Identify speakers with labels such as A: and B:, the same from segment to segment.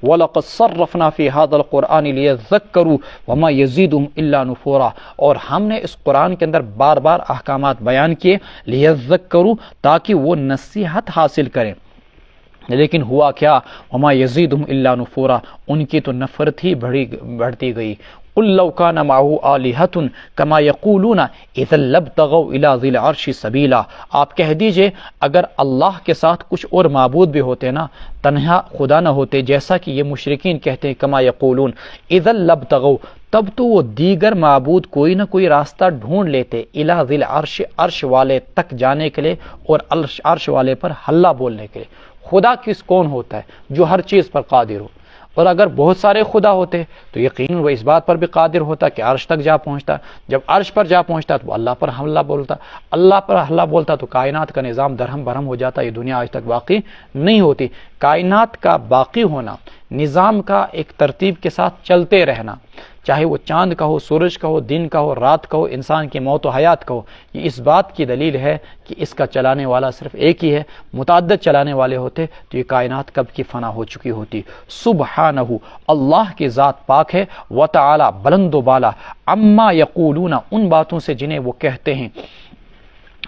A: وَلَقَدْ صَرَّفْنَا فِي هَذَا الْقُرْآنِ لِيَذَّكَّرُوا وَمَا يَزِيدُهُمْ إِلَّا نُفُورًا، اور ہم نے اس قرآن کے اندر بار بار احکامات بیان کیے لِيَذَّكَّرُوا تاکہ وہ نصیحت حاصل کریں، لیکن ہوا کیا، وما یزیدہم الا نفورا، ان کی تو نفرت ہی بڑھتی گئی۔ قل لو کان معه آلہۃ کما یقولون اذا لابتغوا الی ذی العرش سبیلا، آپ کہہ دیجئے اگر اللہ کے ساتھ کچھ اور معبود بھی ہوتے نا، تنہا خدا نہ ہوتے جیسا کہ یہ مشرکین کہتے ہیں، کما یقولون اذا لابتغوا، تب تو وہ دیگر معبود کوئی نہ کوئی راستہ ڈھونڈ لیتے الی ذی العرش، عرش والے تک جانے کے لیے اور عرش والے پر حلہ بولنے کے لیے۔ خدا کون ہوتا ہے جو ہر چیز پر قادر ہو، اور اگر بہت سارے خدا ہوتے تو یقیناً وہ اس بات پر بھی قادر ہوتا کہ عرش تک جا پہنچتا، جب عرش پر جا پہنچتا تو اللہ پر حملہ بولتا، اللہ پر حملہ بولتا تو کائنات کا نظام درہم برہم ہو جاتا، یہ دنیا آج تک باقی نہیں ہوتی۔ کائنات کا باقی ہونا، نظام کا ایک ترتیب کے ساتھ چلتے رہنا، چاہے وہ چاند کا ہو، سورج کا ہو، دن کا ہو، رات کا ہو، انسان کی موت و حیات کا ہو، یہ اس بات کی دلیل ہے کہ اس کا چلانے والا صرف ایک ہی ہے۔ متعدد چلانے والے ہوتے تو یہ کائنات کب کی فنا ہو چکی ہوتی۔ سبحانہ، اللہ کی ذات پاک ہے، وتعالی بلند و بالا، عما یقولون، ان باتوں سے جنہیں وہ کہتے ہیں،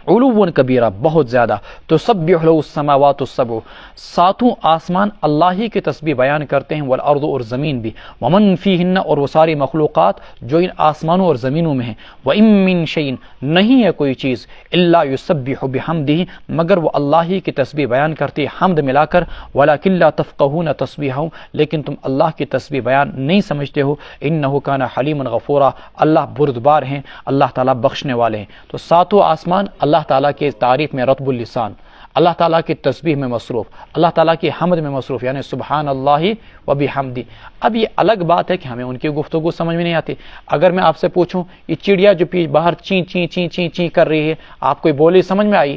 A: علوًا کبیرہ، بہت زیادہ، تسبح له السماوات السبع، ساتوں آسمان اللہ ہی کی تسبیح بیان کرتے ہیں، والارض، اور زمین بھی، ومن فیہن، اور وہ ساری مخلوقات جو ان آسمانوں اور زمینوں میں ہیں، وَإِن مِّن شَيْءٍ، نہیں ہے کوئی چیز، الا یسبح بحمدہ، مگر وہ اللہ ہی کی تسبیح بیان کرتی ہے حمد ملا کر، ولکن لا تفقہون تسبیحہم، لیکن تم اللہ کی تسبیح بیان نہیں سمجھتے ہو، انہ کان حلیما غفورا، اللہ بردبار ہیں، اللہ تعالیٰ بخشنے والے ہیں۔ تو ساتوں آسمان اللہ تعالیٰ کی تعریف میں رطب اللسان، اللہ تعالیٰ کی تسبیح میں مصروف، اللہ تعالیٰ کی حمد میں مصروف، یعنی سبحان اللہ و بحمدہ۔ اب یہ الگ بات ہے کہ ہمیں ان کی گفتگو سمجھ میں نہیں آتی۔ اگر میں آپ سے پوچھوں یہ چڑیا جو باہر چیں چیں چیں چیں چیں کر رہی ہے، آپ کوئی بولی سمجھ میں آئی؟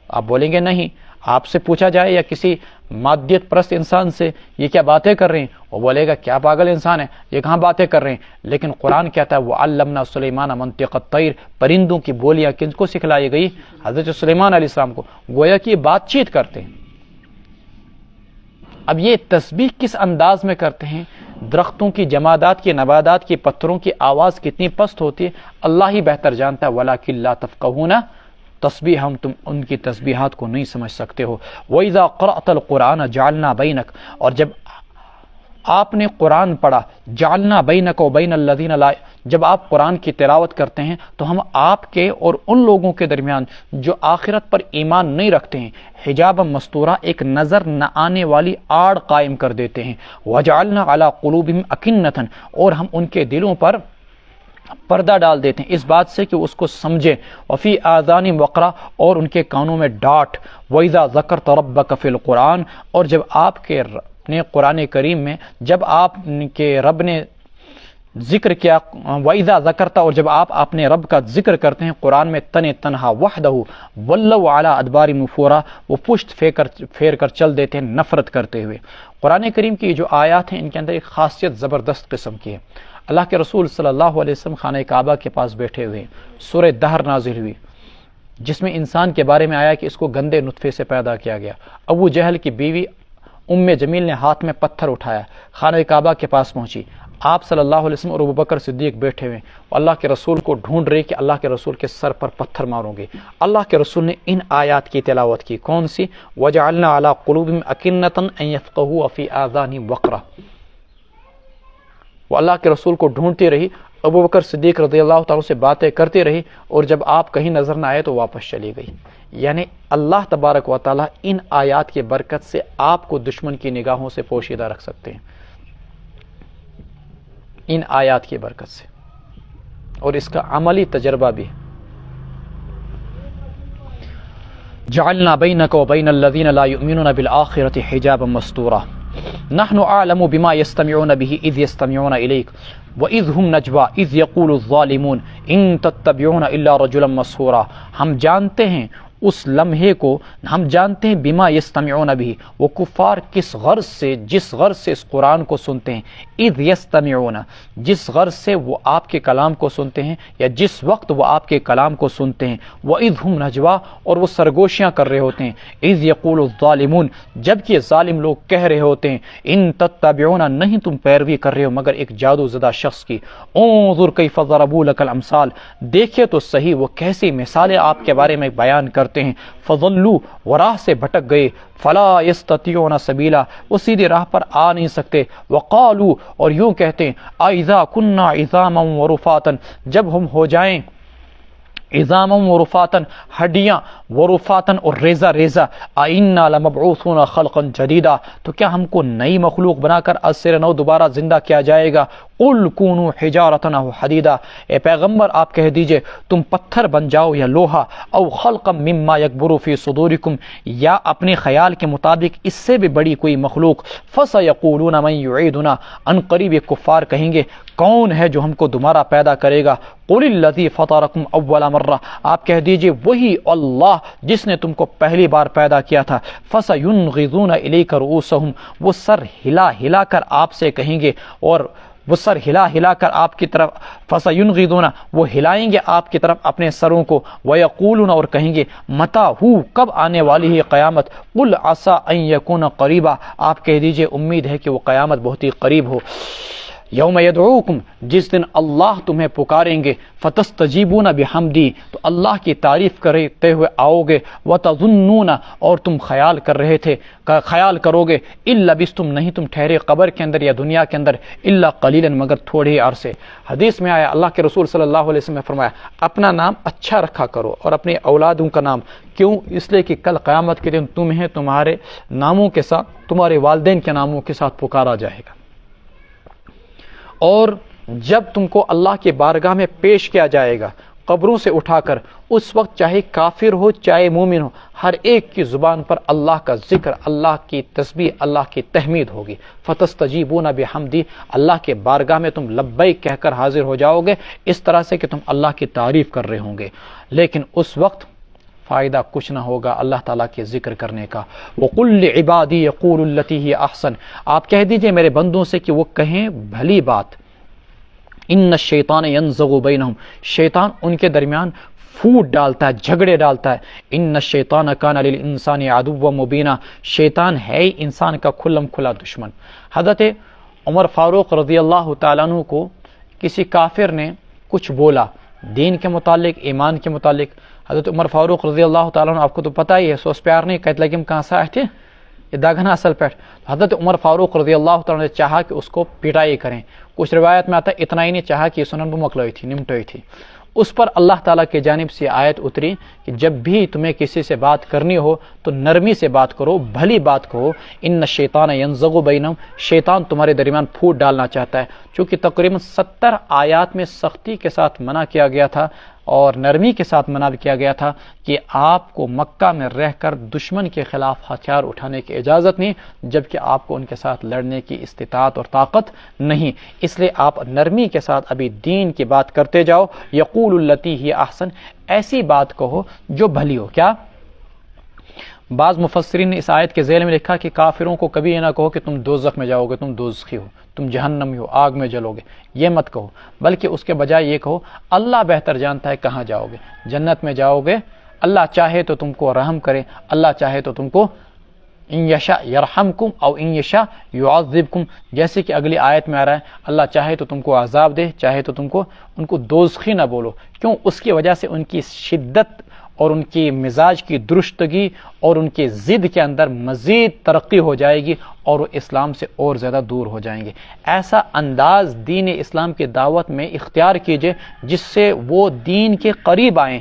A: آپ بولیں گے نہیں۔ آپ سے پوچھا جائے یا کسی مادیت پرست انسان سے یہ کیا باتیں کر رہے ہیں، وہ بولے گا کیا پاگل انسان ہے، یہ کہاں باتیں کر رہے ہیں۔ لیکن قرآن کہتا ہے وَعَلَّمْنَا سُلَيْمَانَ مَنطِقَ الطَّيْرِ، پرندوں کی بولیاں کن کو سکھلائی گئی؟ حضرت سلیمان علیہ السلام کو، گویا کہ یہ بات چیت کرتے ہیں۔ اب یہ تسبیح کس انداز میں کرتے ہیں، درختوں کی، جمادات کی، نباتات کی، پتھروں کی آواز کتنی پست ہوتی ہے اللہ ہی بہتر جانتا ہے، وَلَكِن لَا تَفْقَهُونَ تسبیح، ہم تم ان کی تسبیحات کو نہیں سمجھ سکتے ہو۔ وَإِذَا قَرَأْتَ الْقُرْآنَ جَعَلْنَا بَيْنَكَ، اور جب آپ نے قرآن پڑھا، جعلنا بینک و بین الذین لا، جب آپ قرآن کی تلاوت کرتے ہیں تو ہم آپ کے اور ان لوگوں کے درمیان جو آخرت پر ایمان نہیں رکھتے ہیں حجاب مستورہ، ایک نظر نہ آنے والی آڑ قائم کر دیتے ہیں۔ وجعلنا علی قلوبہم اکنۃ، اور ہم ان کے دلوں پر پردہ ڈال دیتے ہیں اس بات سے کہ اس کو سمجھیں، وفی آذانہم وقرا، اور ان کے کانوں میں ڈانٹ۔ وَإِذَا ذَكَرْتَ رَبَّكَ فِي الْقُرْآنِ، اور جب آپ کے اپنے قرآن کریم میں جب آپ کے رب نے ذکر کیا، وَإِذَا ذَكَرْتَ، اور جب آپ اپنے رب کا ذکر کرتے ہیں قرآن میں تنہا وحدہ، وَلَّوْا عَلَىٰ أَدْبَارِهِمْ نُفُورًا، وہ پشت پھیر کر چل دیتے ہیں نفرت کرتے ہوئے۔ قرآن کریم کی جو آیات ہیں ان کے اندر ایک خاصیت زبردست قسم کی ہے۔ اللہ کے رسول صلی اللہ علیہ وسلم خانہ کعبہ کے پاس بیٹھے ہوئے ہیں، سورہ دہر نازل ہوئی جس میں انسان کے بارے میں آیا کہ اس کو گندے نطفے سے پیدا کیا گیا۔ ابو جہل کی بیوی ام جمیل نے ہاتھ میں پتھر اٹھایا، خانہ کعبہ کے پاس پہنچی، آپ صلی اللہ علیہ وسلم اور ابوبکر صدیق بیٹھے ہوئے، اللہ کے رسول کو ڈھونڈ رہے کہ اللہ کے رسول کے سر پر پتھر ماروں گے۔ اللہ کے رسول نے ان آیات کی تلاوت کی، کون سی؟ وَجَعَلْنَا عَلَىٰ قُلُوبِهِمْ أَكِنَّةً أَن يَفْقَهُوا وَفِي آذَانِهِمْ وَقْرًا۔ وہ اللہ کے رسول کو ڈھونڈتی رہی، ابوبکر صدیق رضی اللہ تعالیٰ سے باتیں کرتی رہی، اور جب آپ کہیں نظر نہ آئے تو واپس چلی گئی۔ یعنی اللہ تبارک و تعالیٰ ان آیات کے برکت سے آپ کو دشمن کی نگاہوں سے پوشیدہ رکھ سکتے ہیں، ان آیات کی برکت سے، اور اس کا عملی تجربہ بھی۔ جعلنا بینک و بین الذین لا یؤمنون بالآخرۃ حجابا مستورا نحن اعلم بما يستمعون به اذ يستمعون اليك واذ هم نجوى اذ يقول الظالمون ان تتبعون الا رجلا مسحورا، ہم جانتے ہیں اس لمحے کو ہم جانتے ہیں بما یستمعون بھی، وہ کفار کس غرض سے، جس غرض سے اس قرآن کو سنتے ہیں، اذ یستمعون، جس غرض سے وہ آپ کے کلام کو سنتے ہیں یا جس وقت وہ آپ کے کلام کو سنتے ہیں، وَإِذْ هُمْ نَجْوَىٰ، اور وہ سرگوشیاں کر رہے ہوتے ہیں، اذ یقول الظالمون، جبکہ ظالم لوگ کہہ رہے ہوتے ہیں، ان تتبعون، نہیں تم پیروی کر رہے ہو مگر ایک جادو زدہ شخص کی، انظر کیف ضربوا لک الامثال، دیکھے تو صحیح وہ کیسی مثالیں آپ کے بارے میں بیان کرتے ہیں، فضلوا، وہ راہ سے بھٹک گئے، فلا یستطیعون سبیلا، وہ سیدھی راہ پر آ نہیں سکتے، وقالوا، اور یوں کہتے ہیں، اذا كنا عظاما ورفاتا، جب ہم ہو جائیں عظاما ورفاتا، ہڈیاں، ورفاتا، اور ریزہ ریزہ، ائنا لمبعوثون خلقا جدیدا، تو کیا ہم کو نئی مخلوق بنا کر از سر نو دوبارہ زندہ کیا جائے گا؟ قل کونوا حجارۃ او حدیدا، اے پیغمبر آپ کہہ دیجئے تم پتھر بن جاؤ یا لوہا، او خلقا مما یکبر فی صدورکم، یا اپنے خیال کے مطابق اس سے بھی بڑی کوئی مخلوق، فسیقولون من یعیدنا، ان قریب یہ کفار کہیں گے کون ہے جو ہم کو دوبارہ پیدا کرے گا؟ قل الذی فطرکم اول مرہ، آپ کہہ دیجئے وہی اللہ جس نے تم کو پہلی بار پیدا کیا تھا، فسینغضون الیک رؤوسہم، وہ سر ہلا ہلا کر آپ سے کہیں گے، اور وہ سر ہلا ہلا کر آپ کی طرف، فسینغضون، وہ ہلائیں گے آپ کی طرف اپنے سروں کو، ویقولون، اور کہیں گے متی ہو، کب آنے والی ہے قیامت؟ قل عسی ان یکون قریبا، آپ کہہ دیجئے امید ہے کہ وہ قیامت بہت ہی قریب ہو، یوم یدعوکم، جس دن اللہ تمہیں پکاریں گے، فتستجیبون بحمدی، تو اللہ کی تعریف کرتے ہوئے آؤ گے، وتظنون، اور تم خیال کر رہے تھے، خیال کرو گے، الا لبثتم، نہیں تم ٹھہرے قبر کے اندر یا دنیا کے اندر، الا قلیلا، مگر تھوڑے ہی عرصے۔ حدیث میں آیا، اللہ کے رسول صلی اللہ علیہ وسلم نے فرمایا اپنا نام اچھا رکھا کرو اور اپنے اولادوں کا نام، کیوں؟ اس لیے کہ کل قیامت کے دن تمہیں تمہارے ناموں کے ساتھ، تمہارے والدین کے ناموں کے ساتھ پکارا جائے گا، اور جب تم کو اللہ کی بارگاہ میں پیش کیا جائے گا قبروں سے اٹھا کر، اس وقت چاہے کافر ہو چاہے مومن ہو، ہر ایک کی زبان پر اللہ کا ذکر، اللہ کی تسبیح، اللہ کی تحمید ہوگی، فتستجیبون بحمدی، اللہ کے بارگاہ میں تم لبیک کہہ کر حاضر ہو جاؤ گے، اس طرح سے کہ تم اللہ کی تعریف کر رہے ہوں گے، لیکن اس وقت فائدہ کچھ نہ ہوگا اللہ تعالیٰ کے ذکر کرنے کا۔ وَقُلْ لِعِبَادِي يَقُولُ الَّتِي هِيَ أَحْسَنُ، آپ کہہ دیجئے میرے بندوں سے کہ وہ کہیں بھلی بات، ان الشیطان ینزغ بینہم، شیطان ان کے درمیان پھوٹ ڈالتا ہے، جھگڑے ڈالتا ہے، ان الشیطان کان للانسان عدوا مبینا، شیطان ہے ہی انسان کا کھلم کھلا دشمن۔ حضرت عمر فاروق رضی اللہ تعالیٰ عنہ کو کسی کافر نے کچھ بولا دین کے متعلق، ایمان کے متعلق، حضرت عمر فاروق رضی اللہ تعالیٰ عنہ آپ کو تو پتہ ہی ہے، سوس پیار نہیں کہتے لگیم کہاں سے آئے تھے یہ داغنا اصل پیٹ، حضرت عمر فاروق رضی اللہ تعالیٰ نے چاہا کہ اس کو پٹائی کریں، کچھ روایت میں آتا ہے اتنا ہی نہیں چاہا کہ سنن بمکلوئی تھی، نمٹوئی تھی، اس پر اللہ تعالیٰ کی جانب سے آیت اتری کہ جب بھی تمہیں کسی سے بات کرنی ہو تو نرمی سے بات کرو، بھلی بات کہو، ان الشیطان ینزغ بینہم، شیطان تمہارے درمیان پھوٹ ڈالنا چاہتا ہے، چونکہ تقریباً 70 آیات میں سختی کے ساتھ منع کیا گیا تھا اور نرمی کے ساتھ منع کیا گیا تھا کہ آپ کو مکہ میں رہ کر دشمن کے خلاف ہتھیار اٹھانے کی اجازت نہیں، جبکہ آپ کو ان کے ساتھ لڑنے کی استطاعت اور طاقت نہیں، اس لیے آپ نرمی کے ساتھ ابھی دین کی بات کرتے جاؤ، یقول التی ہی احسن، ایسی بات کہو جو بھلی ہو۔ کیا بعض مفسرین نے اس آیت کے ذیل میں لکھا کہ کافروں کو کبھی یہ نہ کہو کہ تم دوزخ میں جاؤ گے، تم دوزخی ہو، تم جہنمی ہو، آگ میں جلو گے، یہ مت کہو، بلکہ اس کے بجائے یہ کہو اللہ بہتر جانتا ہے کہاں جاؤ گے، جنت میں جاؤ گے، اللہ چاہے تو تم کو رحم کرے، اللہ چاہے تو تم کو ان یشاء یرحمکم او ان یشاء یعذبکم، جیسے کہ اگلی آیت میں آ رہا ہے اللہ چاہے تو تم کو عذاب دے، چاہے تو تم کو، ان کو دوزخی نہ بولو، کیوں؟ اس کی وجہ سے ان کی شدت اور ان کی مزاج کی درستگی اور ان کی ضد کے اندر مزید ترقی ہو جائے گی اور وہ اسلام سے اور زیادہ دور ہو جائیں گے۔ ایسا انداز دین اسلام کی دعوت میں اختیار کیجئے جس سے وہ دین کے قریب آئیں،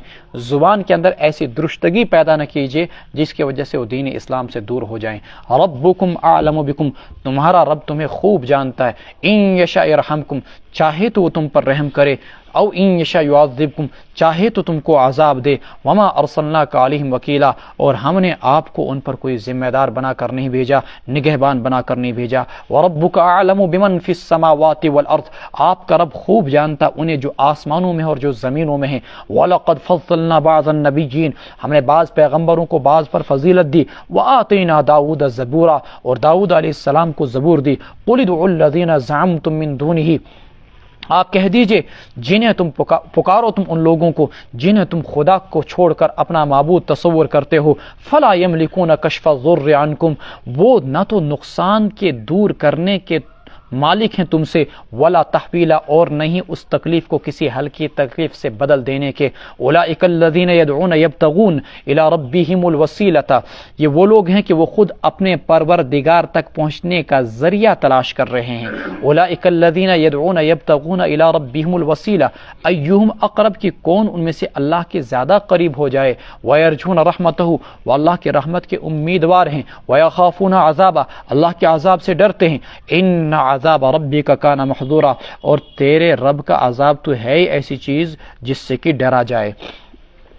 A: زبان کے اندر ایسی درستگی پیدا نہ کیجئے جس کی وجہ سے وہ دین اسلام سے دور ہو جائیں۔ ربکم اعلم بکم، تمہارا رب تمہیں خوب جانتا ہے، ان یشاء یرحمکم، چاہے تو وہ تم پر رحم کرے، او ان یشاء یعذبکم، چاہے تو تم کو عذاب دے، وما ارسلناک علیہم وکیلا، اور ہم نے آپ کو ان پر کوئی ذمہ دار بنا کر نہیں بھیجا، نگہبان بنا کر نہیں بھیجا۔ وربک اعلم بمن فی السماوات والارض، آپ کا رب خوب جانتا انہیں جو آسمانوں میں اور جو زمینوں میں ہیں۔ وَلَقَدْ فَضَّلْنَا بَعْضَ النَّبِيِّينَ، ہم نے بعض پیغمبروں کو بعض پر فضیلت دی۔ وَآتَيْنَا داؤد الزبورا، اور داؤد علیہ السلام کو زبور دی۔ قُلِ ادْعُوا الَّذِينَ زَعَمْتُم مِّن دُونِهِ، آپ کہہ دیجئے جنہیں تم پکارو تم ان لوگوں کو جنہیں تم خدا کو چھوڑ کر اپنا معبود تصور کرتے ہو، فلا یملکون کشف الضر عنکم، وہ نہ تو نقصان کے دور کرنے کے مالک ہیں تم سے، ولا تحویلا، اور نہیں اس تکلیف کو کسی ہلکی تکلیف سے بدل دینے کے۔ اولئک الذین یدعون یبتغون الی ربہم الوسیلۃ، یہ وہ لوگ ہیں کہ وہ خود اپنے پروردگار تک پہنچنے کا ذریعہ تلاش کر رہے ہیں۔ اولئک الذین یدعون یبتغون الی ربہم الوسیلہ ایہم اقرب، کہ کون ان میں سے اللہ کے زیادہ قریب ہو جائے، ویرجون رحمتہ، وہ اللہ کی رحمت کے امیدوار ہیں، ویخافون عذابہ، اللہ کے عذاب سے ڈرتے ہیں۔ ان عذاب ربک کان محذورا، اور تیرے رب کا عذاب تو ہے ہی ایسی چیز جس سے کہ ڈرا جائے۔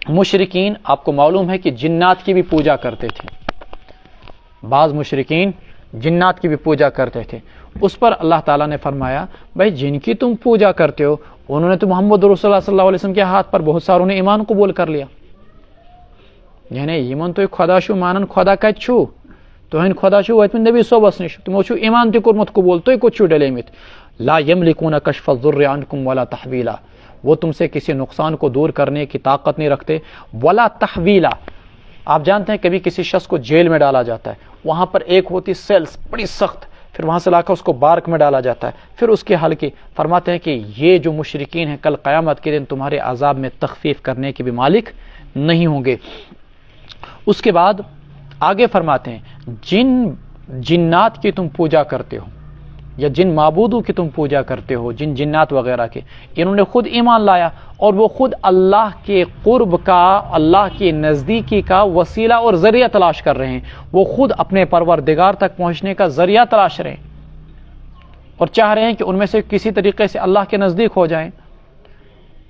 A: مشرکین آپ کو معلوم ہے کہ جنات کی بھی پوجا کرتے تھے، بعض مشرکین جنات کی بھی پوجا کرتے تھے۔ اس پر اللہ تعالیٰ نے فرمایا بھائی جن کی تم پوجا کرتے ہو انہوں نے تو محمد رسول اللہ صلی اللہ علیہ وسلم کے ہاتھ پر بہت ساروں نے ایمان قبول کر لیا، یعنی ایمان تو خدا شو مانن خدا کت چھو، تو ہن خدا چھو ویت نبی صوبس نش تمو چھو ایمان تہ کورمت قبول تو کچھ چھو ڈلیمت۔ لا یملکون کشف الضر عنکم ولا تحویلا، وہ تم سے کسی نقصان کو دور کرنے کی طاقت نہیں رکھتے، ولا تحویلا۔ آپ جانتے ہیں کبھی کسی شخص کو جیل میں ڈالا جاتا ہے، وہاں پر ایک ہوتی سیلز بڑی سخت، پھر وہاں سے لا کر اس کو بارک میں ڈالا جاتا ہے، پھر اس کے حل کی فرماتے ہیں کہ یہ جو مشرکین ہیں کل قیامت کے دن تمہارے عذاب میں تخفیف کرنے کے بھی مالک نہیں ہوں گے۔ اس کے بعد آگے فرماتے ہیں جن جنات کی تم پوجا کرتے ہو یا جن معبودوں کی تم پوجا کرتے ہو، جن جنات وغیرہ کے، انہوں نے خود ایمان لایا اور وہ خود اللہ کے قرب کا، اللہ کی نزدیکی کا وسیلہ اور ذریعہ تلاش کر رہے ہیں، وہ خود اپنے پروردگار تک پہنچنے کا ذریعہ تلاش رہے ہیں اور چاہ رہے ہیں کہ ان میں سے کسی طریقے سے اللہ کے نزدیک ہو جائیں۔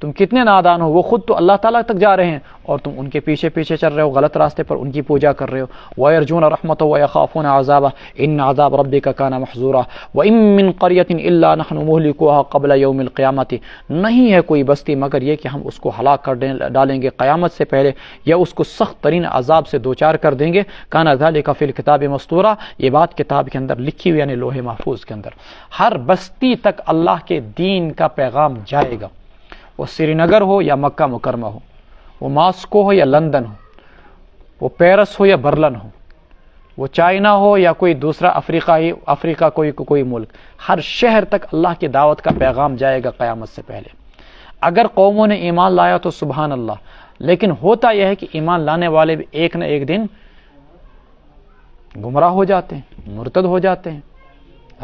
A: تم کتنے نادان ہو، وہ خود تو اللہ تعالیٰ تک جا رہے ہیں اور تم ان کے پیچھے پیچھے چل رہے ہو، غلط راستے پر ان کی پوجا کر رہے ہو۔ وَيَرْجُونَ رَحْمَتَهُ وَيَخَافُونَ عَذَابَهُ إِنَّ عَذَابَ رَبِّكَ كَانَ مَحْذُورًا وَإِن مِّن قَرْيَةٍ إِلَّا نَحْنُ مُهْلِكُوهَا قَبْلَ يَوْمِ الْقِيَامَةِ، نہیں ہے کوئی بستی مگر یہ کہ ہم اس کو ہلاک کر ڈالیں گے قیامت سے پہلے، یا اس کو سخت ترین عذاب سے دوچار کر دیں گے۔ كَانَ ذَلِكَ فِي الْكِتَابِ مَسْطُورًا، یہ بات کتاب کے اندر لکھی ہوئی، یعنی لوح محفوظ کے اندر۔ ہر بستی تک اللہ کے دین کا پیغام جائے گا، وہ سری نگر ہو یا مکہ مکرمہ ہو، وہ ماسکو ہو یا لندن ہو، وہ پیرس ہو یا برلن ہو، وہ چائنا ہو یا کوئی دوسرا افریقہ کوئی ملک، ہر شہر تک اللہ کی دعوت کا پیغام جائے گا قیامت سے پہلے۔ اگر قوموں نے ایمان لایا تو سبحان اللہ، لیکن ہوتا یہ ہے کہ ایمان لانے والے بھی ایک نہ ایک دن گمراہ ہو جاتے ہیں، مرتد ہو جاتے ہیں،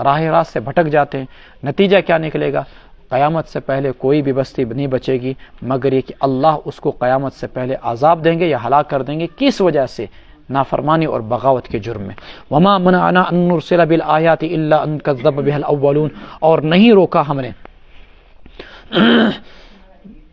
A: راہ راست سے بھٹک جاتے ہیں۔ نتیجہ کیا نکلے گا؟ قیامت سے پہلے کوئی بھی بستی نہیں بچے گی مگر یہ کہ اللہ اس کو قیامت سے پہلے عذاب دیں گے یا ہلاک کر دیں گے۔ کس وجہ سے؟ نافرمانی اور بغاوت کے جرم میں۔ وما منعنا ان نرسل بالآیات الا ان کذب بها الاولون، اور نہیں روکا ہم نے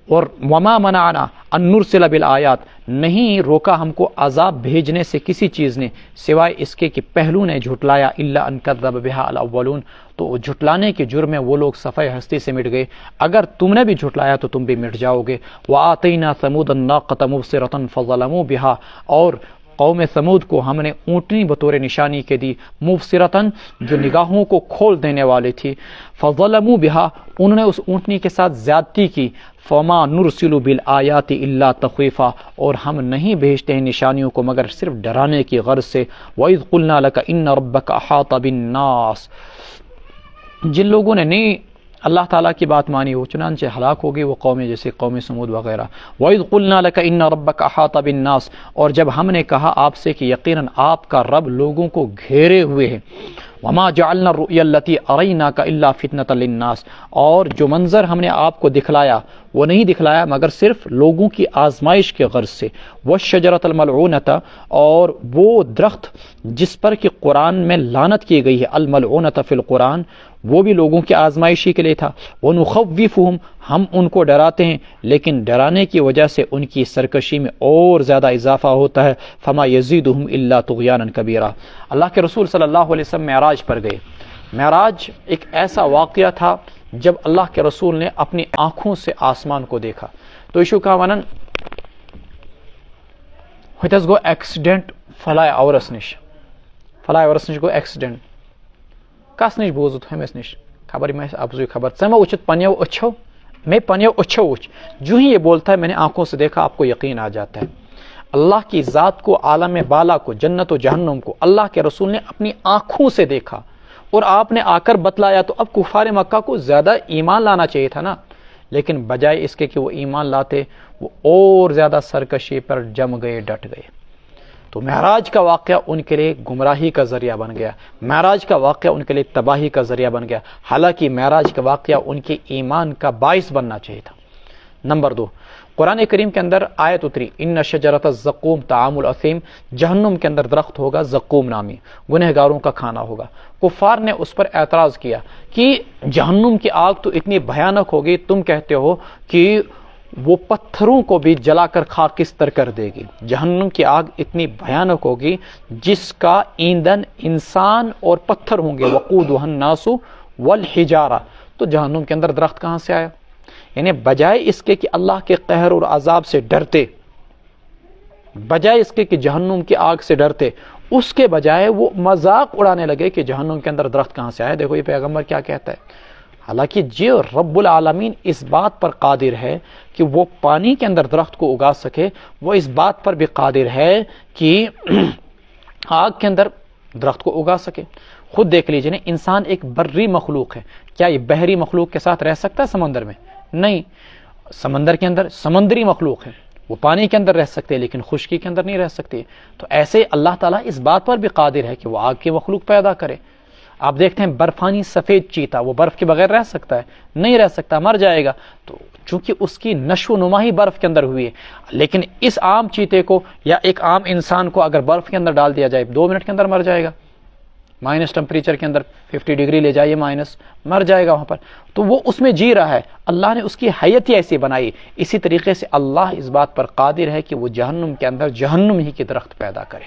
A: اور وما منعنا ان نرسل بالآیات، نہیں روکا ہم کو عذاب بھیجنے سے کسی چیز نے سوائے اس کے کہ پہلو نے جھٹلایا، الا ان کذب بها الاولون، تو جھٹلانے کے جرم میں وہ لوگ صفحہ ہستی سے مٹ گئے۔ اگر تم نے بھی جھٹلایا تو تم بھی مٹ جاؤ گے۔ وآتینا ثمود الناقۃ مبصرۃ فظلموا بها، اور قوم ثمود کو ہم نے اونٹنی بطور نشانی کے دی، مبصرۃ، جو نگاہوں کو کھول دینے والی تھی، فظلموا بها، انہوں نے اس اونٹنی کے ساتھ زیادتی کی۔ فما نرسل بالآیات الا تخویفا، اور ہم نہیں بھیجتے ہیں نشانیوں کو مگر صرف ڈرانے کی غرض سے۔ وَإِذْ قُلْنَا لَكَ إِنَّ رَبَّكَ أَحَاطَ بِالنَّاسِ، جن لوگوں نے نہیں اللہ تعالیٰ کی بات مانی وہ چنانچہ ہلاک ہو گئی، وہ قومیں جیسے قوم سمود وغیرہ۔ وَإِذْ قُلْنَا لَكَ إِنَّ رَبَّكَ أَحَاطَ بِالنَّاسِ، اور جب ہم نے کہا آپ سے کہ یقیناً آپ کا رب لوگوں کو گھیرے ہوئے ہے۔ وَمَا جَعَلْنَا الرُّؤْيَا الَّتِي أَرَيْنَاكَ إِلَّا فِتْنَةً لِلنَّاسِ، اور جو منظر ہم نے آپ کو دکھلایا وہ نہیں دکھلایا مگر صرف لوگوں کی آزمائش کے غرض سے۔ وَالشَّجَرَةَ الْمَلْعُونَةَ، اور وہ درخت جس پر کہ قرآن میں لعنت کی گئی ہے، الملعونۃ فی القرآن، وہ بھی لوگوں کی آزمائشی کے لیے تھا. وَنُخَوِّفُهُمْ ہم ان کو ڈراتے ہیں لیکن ڈرانے کی وجہ سے ان کی سرکشی میں اور زیادہ اضافہ ہوتا ہے. فَمَا يَزِيدُهُمْ إِلَّا طُغْيَانًا كَبِيرًا. اللہ کے رسول صلی اللہ علیہ وسلم معراج پر گئے. معراج ایک ایسا واقعہ تھا جب اللہ کے رسول نے اپنی آنکھوں سے آسمان کو دیکھا. تو ایشو کا ونن ہوتس گو ایکسیڈنٹ فلائی آورس نش گو ایکسیڈنٹ کس نش بوزت ہمس نش خبر میں ابزوی خبر ژے وچت پنیو اچھو میں پنیو اچھو وچ جو ہی یہ بولتا ہے میں نے آنکھوں سے دیکھا آپ کو یقین آ جاتا ہے. اللہ کی ذات کو، عالم بالا کو، جنت و جہنم کو اللہ کے رسول نے اپنی آنکھوں سے دیکھا اور آپ نے آ کر بتلایا. تو اب کفار مکہ کو زیادہ ایمان لانا چاہیے تھا نا، لیکن بجائے اس کے کہ وہ ایمان لاتے وہ اور زیادہ سرکشی پر جم گئے، ڈٹ گئے. تو معراج کا واقعہ ان کے لیے گمراہی کا ذریعہ بن گیا، معراج کا واقعہ ان کے لیے تباہی کا ذریعہ بن گیا، حالانکہ معراج کا واقعہ ان کے ایمان کا باعث بننا چاہیے تھا. نمبر 2، قرآن کریم کے اندر آیت اتری ان شجرۃ الزقوم طعام الاثیم، جہنم کے اندر درخت ہوگا زقوم نامی، گنہگاروں کا کھانا ہوگا. کفار نے اس پر اعتراض کیا کہ جہنم کی آگ تو اتنی بھیانک ہوگی، تم کہتے ہو کہ وہ پتھروں کو بھی جلا کر خاکستر کر دے گی. جہنم کی آگ اتنی بھیانک ہوگی جس کا ایندھن انسان اور پتھر ہوں گے. وقودها الناس والحجارہ. تو جہنم کے اندر درخت کہاں سے آیا؟ یعنی بجائے اس کے کہ اللہ کے قہر اور عذاب سے ڈرتے، بجائے اس کے کہ جہنم کی آگ سے ڈرتے، اس کے بجائے وہ مذاق اڑانے لگے کہ جہنم کے اندر درخت کہاں سے آیا. دیکھو یہ پیغمبر کیا کہتا ہے. حالانکہ جو رب العالمین اس بات پر قادر ہے کہ وہ پانی کے اندر درخت کو اگا سکے، وہ اس بات پر بھی قادر ہے کہ آگ کے اندر درخت کو اگا سکے. خود دیکھ لیجئے نا، انسان ایک بری مخلوق ہے، کیا یہ بحری مخلوق کے ساتھ رہ سکتا ہے سمندر میں؟ نہیں. سمندر کے اندر سمندری مخلوق ہے، وہ پانی کے اندر رہ سکتے ہیں لیکن خشکی کے اندر نہیں رہ سکتے. تو ایسے اللہ تعالیٰ اس بات پر بھی قادر ہے کہ وہ آگ کے مخلوق پیدا کرے. آپ دیکھتے ہیں برفانی سفید چیتا، وہ برف کے بغیر رہ سکتا ہے؟ نہیں رہ سکتا، مر جائے گا. تو چونکہ اس کی نشو و نما ہی برف کے اندر ہوئی ہے. لیکن اس عام چیتے کو یا ایک عام انسان کو اگر برف کے اندر ڈال دیا جائے 2 منٹ کے اندر مر جائے گا. مائنس ٹمپریچر کے اندر 50 ڈگری لے جائیے مائنس، مر جائے گا وہاں پر. تو وہ اس میں جی رہا ہے، اللہ نے اس کی حیت ہی ایسی بنائی. اسی طریقے سے اللہ اس بات پر قادر ہے کہ وہ جہنم کے اندر جہنم ہی کی درخت پیدا کرے.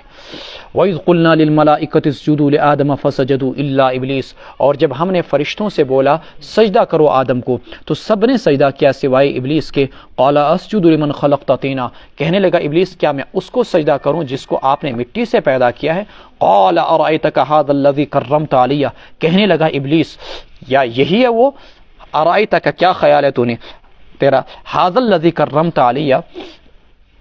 A: وَإِذْ قُلْنَا لِلْمَلَائِكَةِ اسْجُدُوا لِآدَمَ فَسَجَدُوا إِلَّا إِبْلِيسَ. اور جب ہم نے فرشتوں سے بولا سجدہ کرو آدم کو تو سب نے سجدہ کیا سوائے ابلیس کے. قَالَ أَسْجُدُ لِمَنْ خَلَقْتَ طِينًا. کہنے لگا ابلیس کیا میں اس کو سجدہ کروں جس کو آپ نے مٹی سے پیدا کیا ہے. قَالَ أَرَأَيْتَكَ هَذَا الَّذِي كَرَّمْتَ عَلَيَّ. کہنے لگا ابلیس یا یہی ہے وہ، ارائیتک کیا خیال ہے تو نے تیرا، ھذا الذی کرمت علی،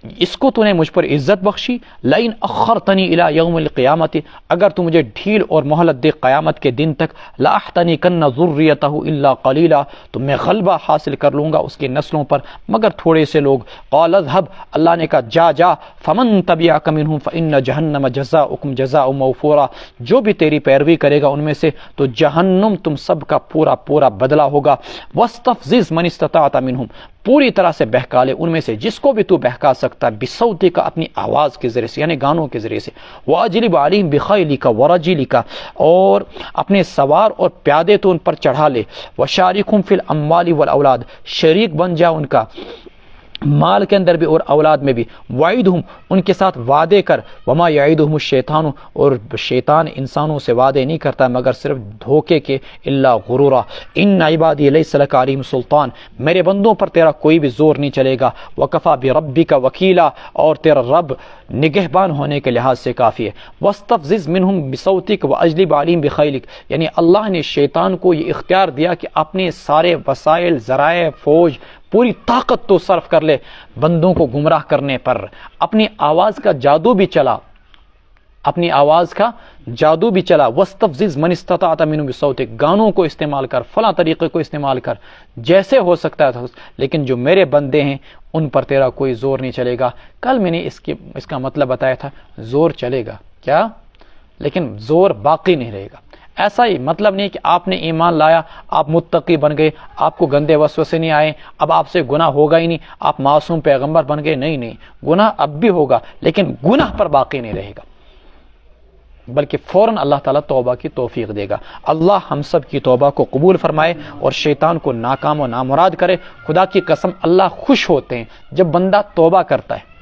A: اس کو تو نے مجھ پر عزت بخشی. لئن اخرتنی الی یوم القیامت، اگر تو مجھے ڈھیل اور مہلت دے قیامت کے دن تک، لاحتنکن ذریتہ الا قلیلا، تو میں غلبہ حاصل کر لوں گا اس کی نسلوں پر مگر تھوڑے سے لوگ. قال اذهب، اللہ نے کہا جا فمن تبعک منہم فان جہنم جزاؤکم جزاء موفورا، جو بھی تیری پیروی کرے گا ان میں سے تو جہنم تم سب کا پورا پورا بدلہ ہوگا. واستفزز من استطاعت منہم، پوری طرح سے بہکا لے ان میں سے جس کو بھی تو بہکا سکتا ہے، بصوتی کا اپنی آواز کے ذریعے سے یعنی گانوں کے ذریعے سے. واجلب علیہم بخیلک ورجلک، اور اپنے سوار اور پیادے تو ان پر چڑھا لے. وشارکہم فی الاموال والاولاد، شریک بن جا ان کا مال کے اندر بھی اور اولاد میں بھی. وعدہم، ان کے ساتھ وعدے کر. وما یعدہم الشیطان، اور شیطان انسانوں سے وعدے نہیں کرتا مگر صرف دھوکے کے. الا غرورا. ان عبادی لیس لک علیہم سلطان، میرے بندوں پر تیرا کوئی بھی زور نہیں چلے گا. وکفا بربک وکیلا، اور تیرا رب نگہبان ہونے کے لحاظ سے کافی ہے. واستفزز منہم بصوتک واجلب علیہم بخیلک، یعنی اللہ نے شیطان کو یہ اختیار دیا کہ اپنے سارے وسائل، ذرائع، فوج، پوری طاقت تو صرف کر لے بندوں کو گمراہ کرنے پر. اپنی آواز کا جادو بھی چلا، اپنی آواز کا جادو بھی چلا. واستفزز من استطاعت منہم بصوتک، گانوں کو استعمال کر، فلاں طریقے کو استعمال کر، جیسے ہو سکتا ہے. لیکن جو میرے بندے ہیں ان پر تیرا کوئی زور نہیں چلے گا. کل میں نے اس کا مطلب بتایا تھا، زور چلے گا کیا لیکن زور باقی نہیں رہے گا. ایسا ہی مطلب نہیں کہ آپ نے ایمان لایا، آپ متقی بن گئے، آپ کو گندے وسوسے نہیں آئے، اب آپ سے گناہ ہوگا ہی نہیں، آپ معصوم پیغمبر بن گئے. نہیں، گناہ اب بھی ہوگا لیکن گناہ پر باقی نہیں رہے گا. بلکہ فوراً اللہ تعالیٰ توبہ کی توفیق دے گا۔ اللہ ہم سب کی توبہ کو قبول فرمائے اور شیطان کو ناکام و نامراد کرے۔ خدا کی قسم اللہ خوش ہوتے ہیں جب بندہ توبہ کرتا ہے،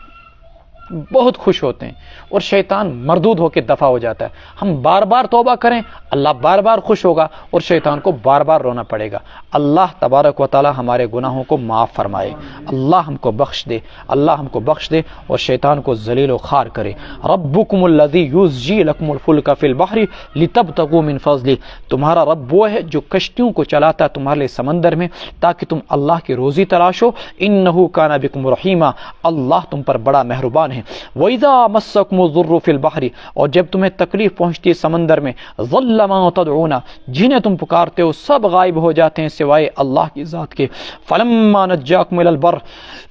A: بہت خوش ہوتے ہیں، اور شیطان مردود ہو کے دفع ہو جاتا ہے۔ ہم بار بار توبہ کریں، اللہ بار بار خوش ہوگا اور شیطان کو بار بار رونا پڑے گا۔ اللہ تبارک و تعالی ہمارے گناہوں کو معاف فرمائے، اللہ ہم کو بخش دے، اللہ ہم کو بخش دے اور شیطان کو ذلیل و خوار کرے۔ ربکم الذی یزجی لکم الفلک فی البحر لتبتغوا من فضلہ، تمہارا رب وہ ہے جو کشتیوں کو چلاتا ہے تمہارے لیے سمندر میں تاکہ تم اللہ کی روزی تلاشو۔ انہ کان بکم رحیما، اللہ تم پر بڑا مہربان ہے۔ وَإِذَا مَسَّكُمُ الضُّرُّ فِي الْبَحْرِ، اور جب تمہیں تکلیف پہنچتی ہے سمندر میں، ظَلَّ مَا تَدْعُونَ، جنہیں تم پکارتے ہو سب غائب ہو جاتے ہیں سوائے اللہ کی ذات کے۔ فَلَمَّا نَجَّاكُمْ إِلَى الْبَرِّ،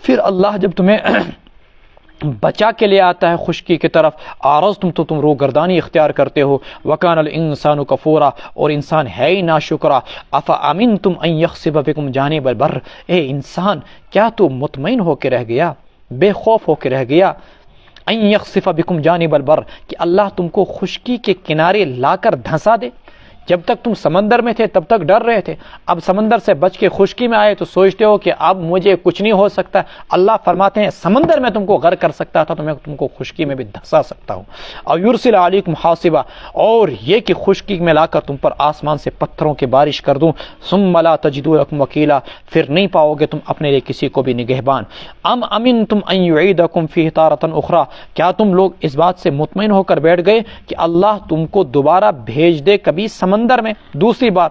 A: پھر اللہ جب تمہیں بچا کے لے آتا ہے خشکی کی طرف، آرزتم تو تم روگردانی اختیار کرتے ہو۔ وَكَانَ الْإِنسَانُ كَفُورًا، اور انسان ہے ہی ناشکرا۔ أَفَأَمِنْتُمْ أَن يَخْسِفَ بِكُمْ جَانِبَ الْبَرِّ، اے انسان کیا تو مطمئن ہو کے رہ گیا، بے خوف ہو کے رہ گیا؟ ان یخسف بکم جانب البر، کہ اللہ تم کو خشکی کے کنارے لا کر دھنسا دے۔ جب تک تم سمندر میں تھے تب تک ڈر رہے تھے، اب سمندر سے بچ کے خشکی میں آئے تو سوچتے ہو کہ اب مجھے کچھ نہیں ہو سکتا۔ اللہ فرماتے ہیں سمندر میں تم کو غرق کر سکتا تھا تو میں تم کو خشکی میں بھی دھنسا سکتا ہوں۔ اور یرسل علیکم حاصبا، اور یہ کہ خشکی میں لا کر تم پر آسمان سے پتھروں کی بارش کر دوں۔ ثم لا تجدوا لکم وکیلا، پھر نہیں پاؤ گے تم اپنے لیے کسی کو بھی نگہبان۔ ام امنتم ان یعیدکم فیہ تارۃ اخری، کیا تم لوگ اس بات سے مطمئن ہو کر بیٹھ گئے کہ اللہ تم کو دوبارہ بھیج دے کبھی سمندر میں دوسری بار؟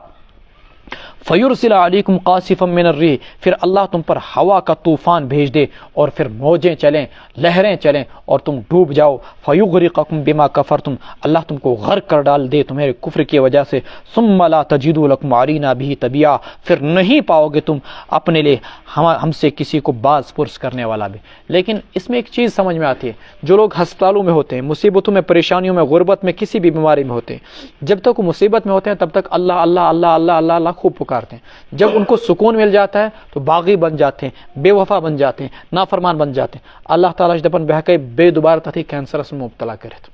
A: فیرسل علیکم قاصفا من الریح، پھر اللہ تم پر ہوا کا طوفان بھیج دے اور پھر موجیں چلیں، لہریں چلیں اور تم ڈوب جاؤ۔ فیغرقکم بما کفرتم، اللہ تم کو غرق کر ڈال دے تمہارے کفر کی وجہ سے۔ ثم لا تجدوا لکم علینا بہ تبیعا، پھر نہیں پاؤ گے تم اپنے لیے ہم سے کسی کو باز پرس کرنے والا بھی۔ لیکن اس میں ایک چیز سمجھ میں آتی ہے، جو لوگ ہسپتالوں میں ہوتے ہیں، مصیبتوں میں، پریشانیوں میں، غربت میں، کسی بھی بیماری میں ہوتے ہیں، جب تک وہ مصیبت میں ہوتے ہیں تب تک اللہ اللہ اللہ اللہ اللہ اللہ خوب پکارتے ہیں۔ جب ان کو سکون مل جاتا ہے تو باغی بن جاتے ہیں، بے وفا بن جاتے ہیں، نافرمان بن جاتے ہیں۔ اللہ تعالیٰ دپن بہکے بے دوبارہ تھی کینسرس مبتلا کرت۔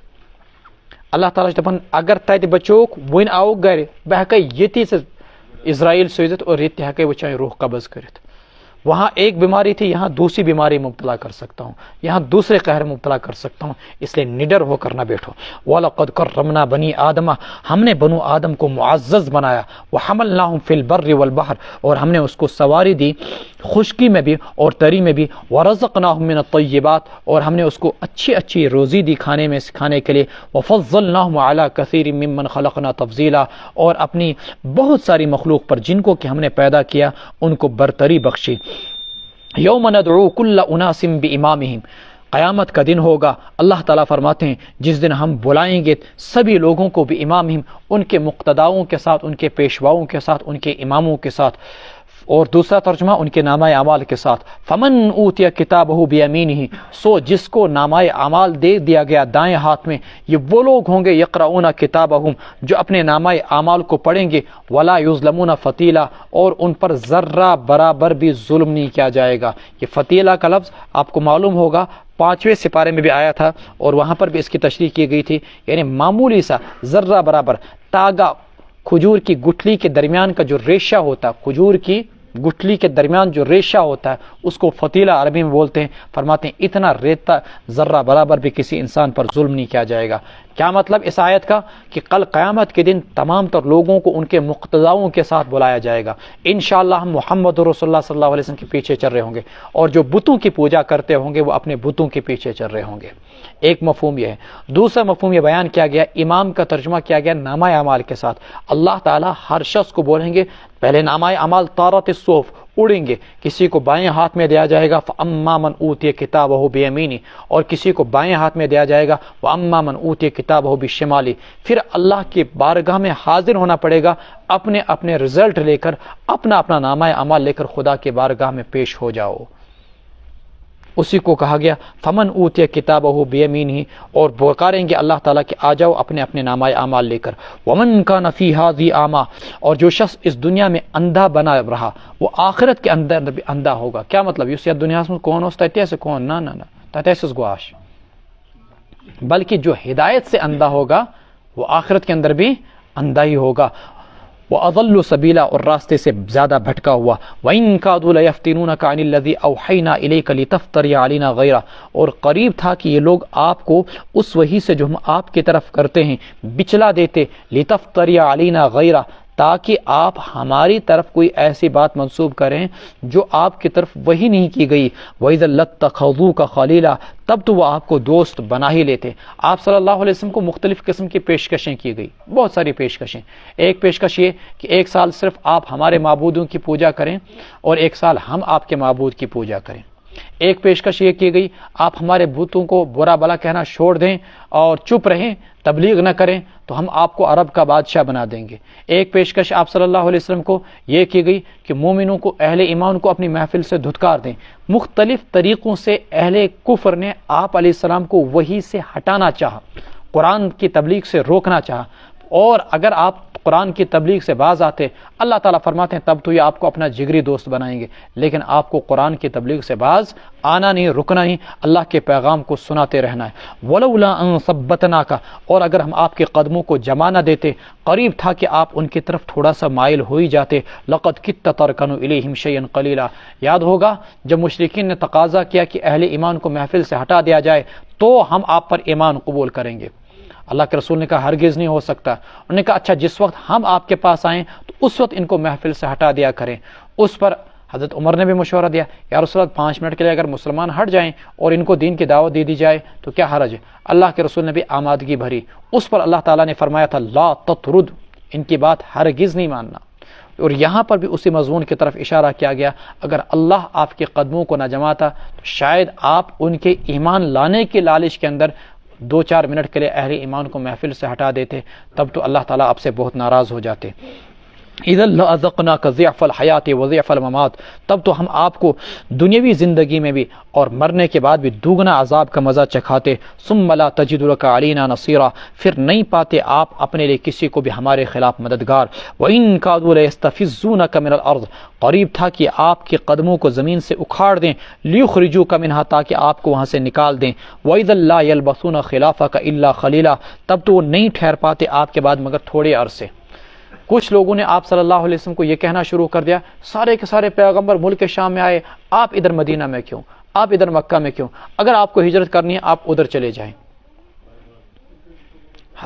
A: اللہ تعالیٰ دپن اگر تت بچوک ون آو گھر بہ ہکے یتی سے اسرائیل سوزت اور یہ ہکے وچائے روح قبض کرت۔ وہاں ایک بیماری تھی، یہاں دوسری بیماری مبتلا کر سکتا ہوں، یہاں دوسرے قہر مبتلا کر سکتا ہوں، اس لیے نڈر ہو کر نہ بیٹھو۔ وَلَقَدْ كَرَّمْنَا بَنِي آدَمَ، ہم نے بنو آدم کو معزز بنایا۔ وَحَمَلْنَاهُمْ فِي الْبَرِّ وَالْبَحْرِ، اور ہم نے اس کو سواری دی خشکی میں بھی اور تری میں بھی۔ وَرَزَقْنَاهُمْ مِنَ الطَّيِّبَاتِ، اور ہم نے اس کو اچھی اچھی روزی دی کھانے میں سکھانے کے لیے۔ وَفَضَّلْنَاهُمْ عَلَى كَثِيرٍ مِّمَّنْ خَلَقْنَا تَفْضِيلًا، اور اپنی بہت ساری مخلوق پر جن کو کہ ہم نے پیدا کیا ان کو برتری بخشی۔ یوم ندعو کل اناس بامامہم، قیامت کا دن ہوگا، اللہ تعالیٰ فرماتے ہیں جس دن ہم بلائیں گے سبھی لوگوں کو بامامہم، ان کے مقتداؤں کے ساتھ، ان کے پیشواؤں کے ساتھ، ان کے اماموں کے ساتھ، اور دوسرا ترجمہ ان کے نامہ اعمال کے ساتھ۔ فمن اوتی کتابہ بیمینہ، سو جس کو نامہ اعمال دے دیا گیا دائیں ہاتھ میں، یہ وہ لوگ ہوں گے یقرؤون کتابہم، جو اپنے نامہ اعمال کو پڑھیں گے، ولا یظلمون فتیلا، اور ان پر ذرہ برابر بھی ظلم نہیں کیا جائے گا۔ یہ فتیلہ کا لفظ آپ کو معلوم ہوگا 5ویں سپارے میں بھی آیا تھا اور وہاں پر بھی اس کی تشریح کی گئی تھی، یعنی معمولی سا ذرہ برابر تاگا، کھجور کی گٹھلی کے درمیان کا جو ریشہ ہوتا ہے، کھجور کی گٹھلی کے درمیان جو ریشہ ہوتا ہے اس کو فتیلہ عربی میں بولتے ہیں۔ فرماتے ہیں اتنا ریتا ذرہ برابر بھی کسی انسان پر ظلم نہیں کیا جائے گا۔ کیا مطلب اس آیت کا؟ کہ کل قیامت کے دن تمام تر لوگوں کو ان کے مقتداؤں کے ساتھ بلایا جائے گا۔ انشاءاللہ ہم محمد رسول اللہ صلی اللہ علیہ وسلم کے پیچھے چل رہے ہوں گے، اور جو بتوں کی پوجا کرتے ہوں گے وہ اپنے بتوں کے پیچھے چل رہے ہوں گے۔ ایک مفہوم یہ ہے۔ دوسرا مفہوم یہ بیان کیا گیا، امام کا ترجمہ کیا گیا نامہ اعمال کے ساتھ۔ اللہ تعالیٰ ہر شخص کو بولیں گے پہلے نامہ اعمال طارت الصوف، اڑیں گے، کسی کو بائیں ہاتھ میں دیا جائے گا فَأَمَّا مَنْ أُوتِيَ كِتَابَهُ بِيَمِينِهِ، اور کسی کو بائیں ہاتھ میں دیا جائے گا وَأَمَّا مَنْ أُوتِيَ كِتَابَهُ بِالشِّمَالِ، پھر اللہ کی بارگاہ میں حاضر ہونا پڑے گا، اپنے اپنے رزلٹ لے کر، اپنا اپنا نامہ اعمال لے کر خدا کی بارگاہ میں پیش ہو جاؤ۔ اسی کو کہا گیا فمن اوتی کتابہ بیمینہ، اور پکاریں گے اللہ تعالیٰ کہ آ جاؤ اپنے اپنے نامہ اعمال لے کر۔ ومن کان فی ھذہ اعمی، اور جو شخص اس دنیا میں اندھا بنا رہا وہ آخرت کے اندر بھی اندھا ہوگا۔ کیا مطلب؟ یہ دنیا میں کون ہو تتے سے کون نہ تتے سے گواش، بلکہ جو ہدایت سے اندھا ہوگا وہ آخرت کے اندر بھی اندھا ہی ہوگا. وَأَضَلُّ سَبِيلًا اور راستے سے زیادہ بھٹکا ہوا. وَإِن كَادُوا لَيَفْتِنُونَكَ عَنِ الَّذِي أَوْحَيْنَا إِلَيْكَ لِتَفْتَرِيَ عَلَيْنَا غَيْرَهُ اور قریب تھا کہ یہ لوگ آپ کو اس وحی سے جو ہم آپ کی طرف کرتے ہیں بچلا دیتے. لِتَفْتَرِيَ عَلَيْنَا غَيْرَهُ تاکہ آپ ہماری طرف کوئی ایسی بات منسوب کریں جو آپ کی طرف وہی نہیں کی گئی. وَإِذًا لَاتَّخَذُوكَ خَلِيلًا تب تو وہ آپ کو دوست بنا ہی لیتے. آپ صلی اللہ علیہ وسلم کو مختلف قسم کی پیشکشیں کی گئی، بہت ساری پیشکشیں. ایک پیشکش یہ کہ ایک سال صرف آپ ہمارے معبودوں کی پوجا کریں اور ایک سال ہم آپ کے معبود کی پوجا کریں. ایک پیشکش یہ کی گئی آپ ہمارے بتوں کو برا بلا کہنا چھوڑ دیں اور چپ رہیں، تبلیغ نہ کریں تو ہم آپ کو عرب کا بادشاہ بنا دیں گے. ایک پیشکش آپ صلی اللہ علیہ وسلم کو یہ کی گئی کہ مومنوں کو، اہل ایمان کو اپنی محفل سے دھتکار دیں. مختلف طریقوں سے اہل کفر نے آپ علیہ السلام کو وحی سے ہٹانا چاہا، قرآن کی تبلیغ سے روکنا چاہا. اور اگر آپ قرآن کی تبلیغ سے باز آتے، اللہ تعالیٰ فرماتے ہیں تب تو یہ آپ کو اپنا جگری دوست بنائیں گے. لیکن آپ کو قرآن کی تبلیغ سے باز آنا نہیں، رکنا نہیں، اللہ کے پیغام کو سناتے رہنا ہے. وَلَوْلَا أَن ثَبَّتْنَاكَ اور اگر ہم آپ کے قدموں کو جما نہ دیتے، قریب تھا کہ آپ ان کی طرف تھوڑا سا مائل ہو ہی جاتے. لَقَدْ كِدتَّ تَرْكَنُ إِلَيْهِمْ شَيْئًا قَلِيلًا یاد ہوگا جب مشرکین نے تقاضا کیا کہ اہل ایمان کو محفل سے ہٹا دیا جائے تو ہم آپ پر ایمان قبول کریں گے. اللہ کے رسول نے کہا ہرگز نہیں ہو سکتا. انہوں نے کہا اچھا جس وقت ہم آپ کے پاس آئیں تو اس وقت ان کو محفل سے ہٹا دیا کریں. اس پر حضرت عمر نے بھی مشورہ دیا، یا رسول اللہ 5 منٹ کے لیے اگر مسلمان ہٹ جائیں اور ان کو دین کی دعوت دے دی جائے تو کیا حرج ہے. اللہ کے رسول نے بھی آمادگی بھری. اس پر اللہ تعالیٰ نے فرمایا تھا لا تطرد، ان کی بات ہرگز نہیں ماننا. اور یہاں پر بھی اسی مضمون کی طرف اشارہ کیا گیا، اگر اللہ آپ کے قدموں کو نہ جماتا تو شاید آپ ان کے ایمان لانے کے لالچ کے اندر 2-4 منٹ کے لیے اہل ایمان کو محفل سے ہٹا دیتے، تب تو اللہ تعالیٰ آپ سے بہت ناراض ہو جاتے. اِذًا لَأَذَقْنَاكَ ضِعْفَ الْحَيَاةِ وَضِعْفَ الْمَمَاتِ تب تو ہم آپ کو دنیاوی زندگی میں بھی اور مرنے کے بعد بھی دوگنا عذاب کا مزہ چکھاتے. ثُمَّ لَا تَجِدُ لَكَ عَلَيْنَا نَصِيرًا پھر نہیں پاتے آپ اپنے لیے کسی کو بھی ہمارے خلاف مددگار. وَإِن كَادُوا لَيَسْتَفِزُّونَكَ مِنَ الْأَرْضِ قریب تھا کہ آپ کے قدموں کو زمین سے اکھاڑ دیں. لِيُخْرِجُوكَ مِنْهَا تاکہ آپ کو وہاں سے نکال دیں. وَإِذًا لَا يَلْبَثُونَ خِلَافَكَ إِلَّا قَلِيلًا تب تو وہ نہیں ٹھہر پاتے آپ کے بعد مگر تھوڑے عرصے. کچھ لوگوں نے آپ صلی اللہ علیہ وسلم کو یہ کہنا شروع کر دیا سارے کے سارے پیغمبر ملک شام میں آئے، آپ ادھر مدینہ میں کیوں، آپ ادھر مکہ میں کیوں، اگر آپ کو ہجرت کرنی ہے آپ ادھر چلے جائیں.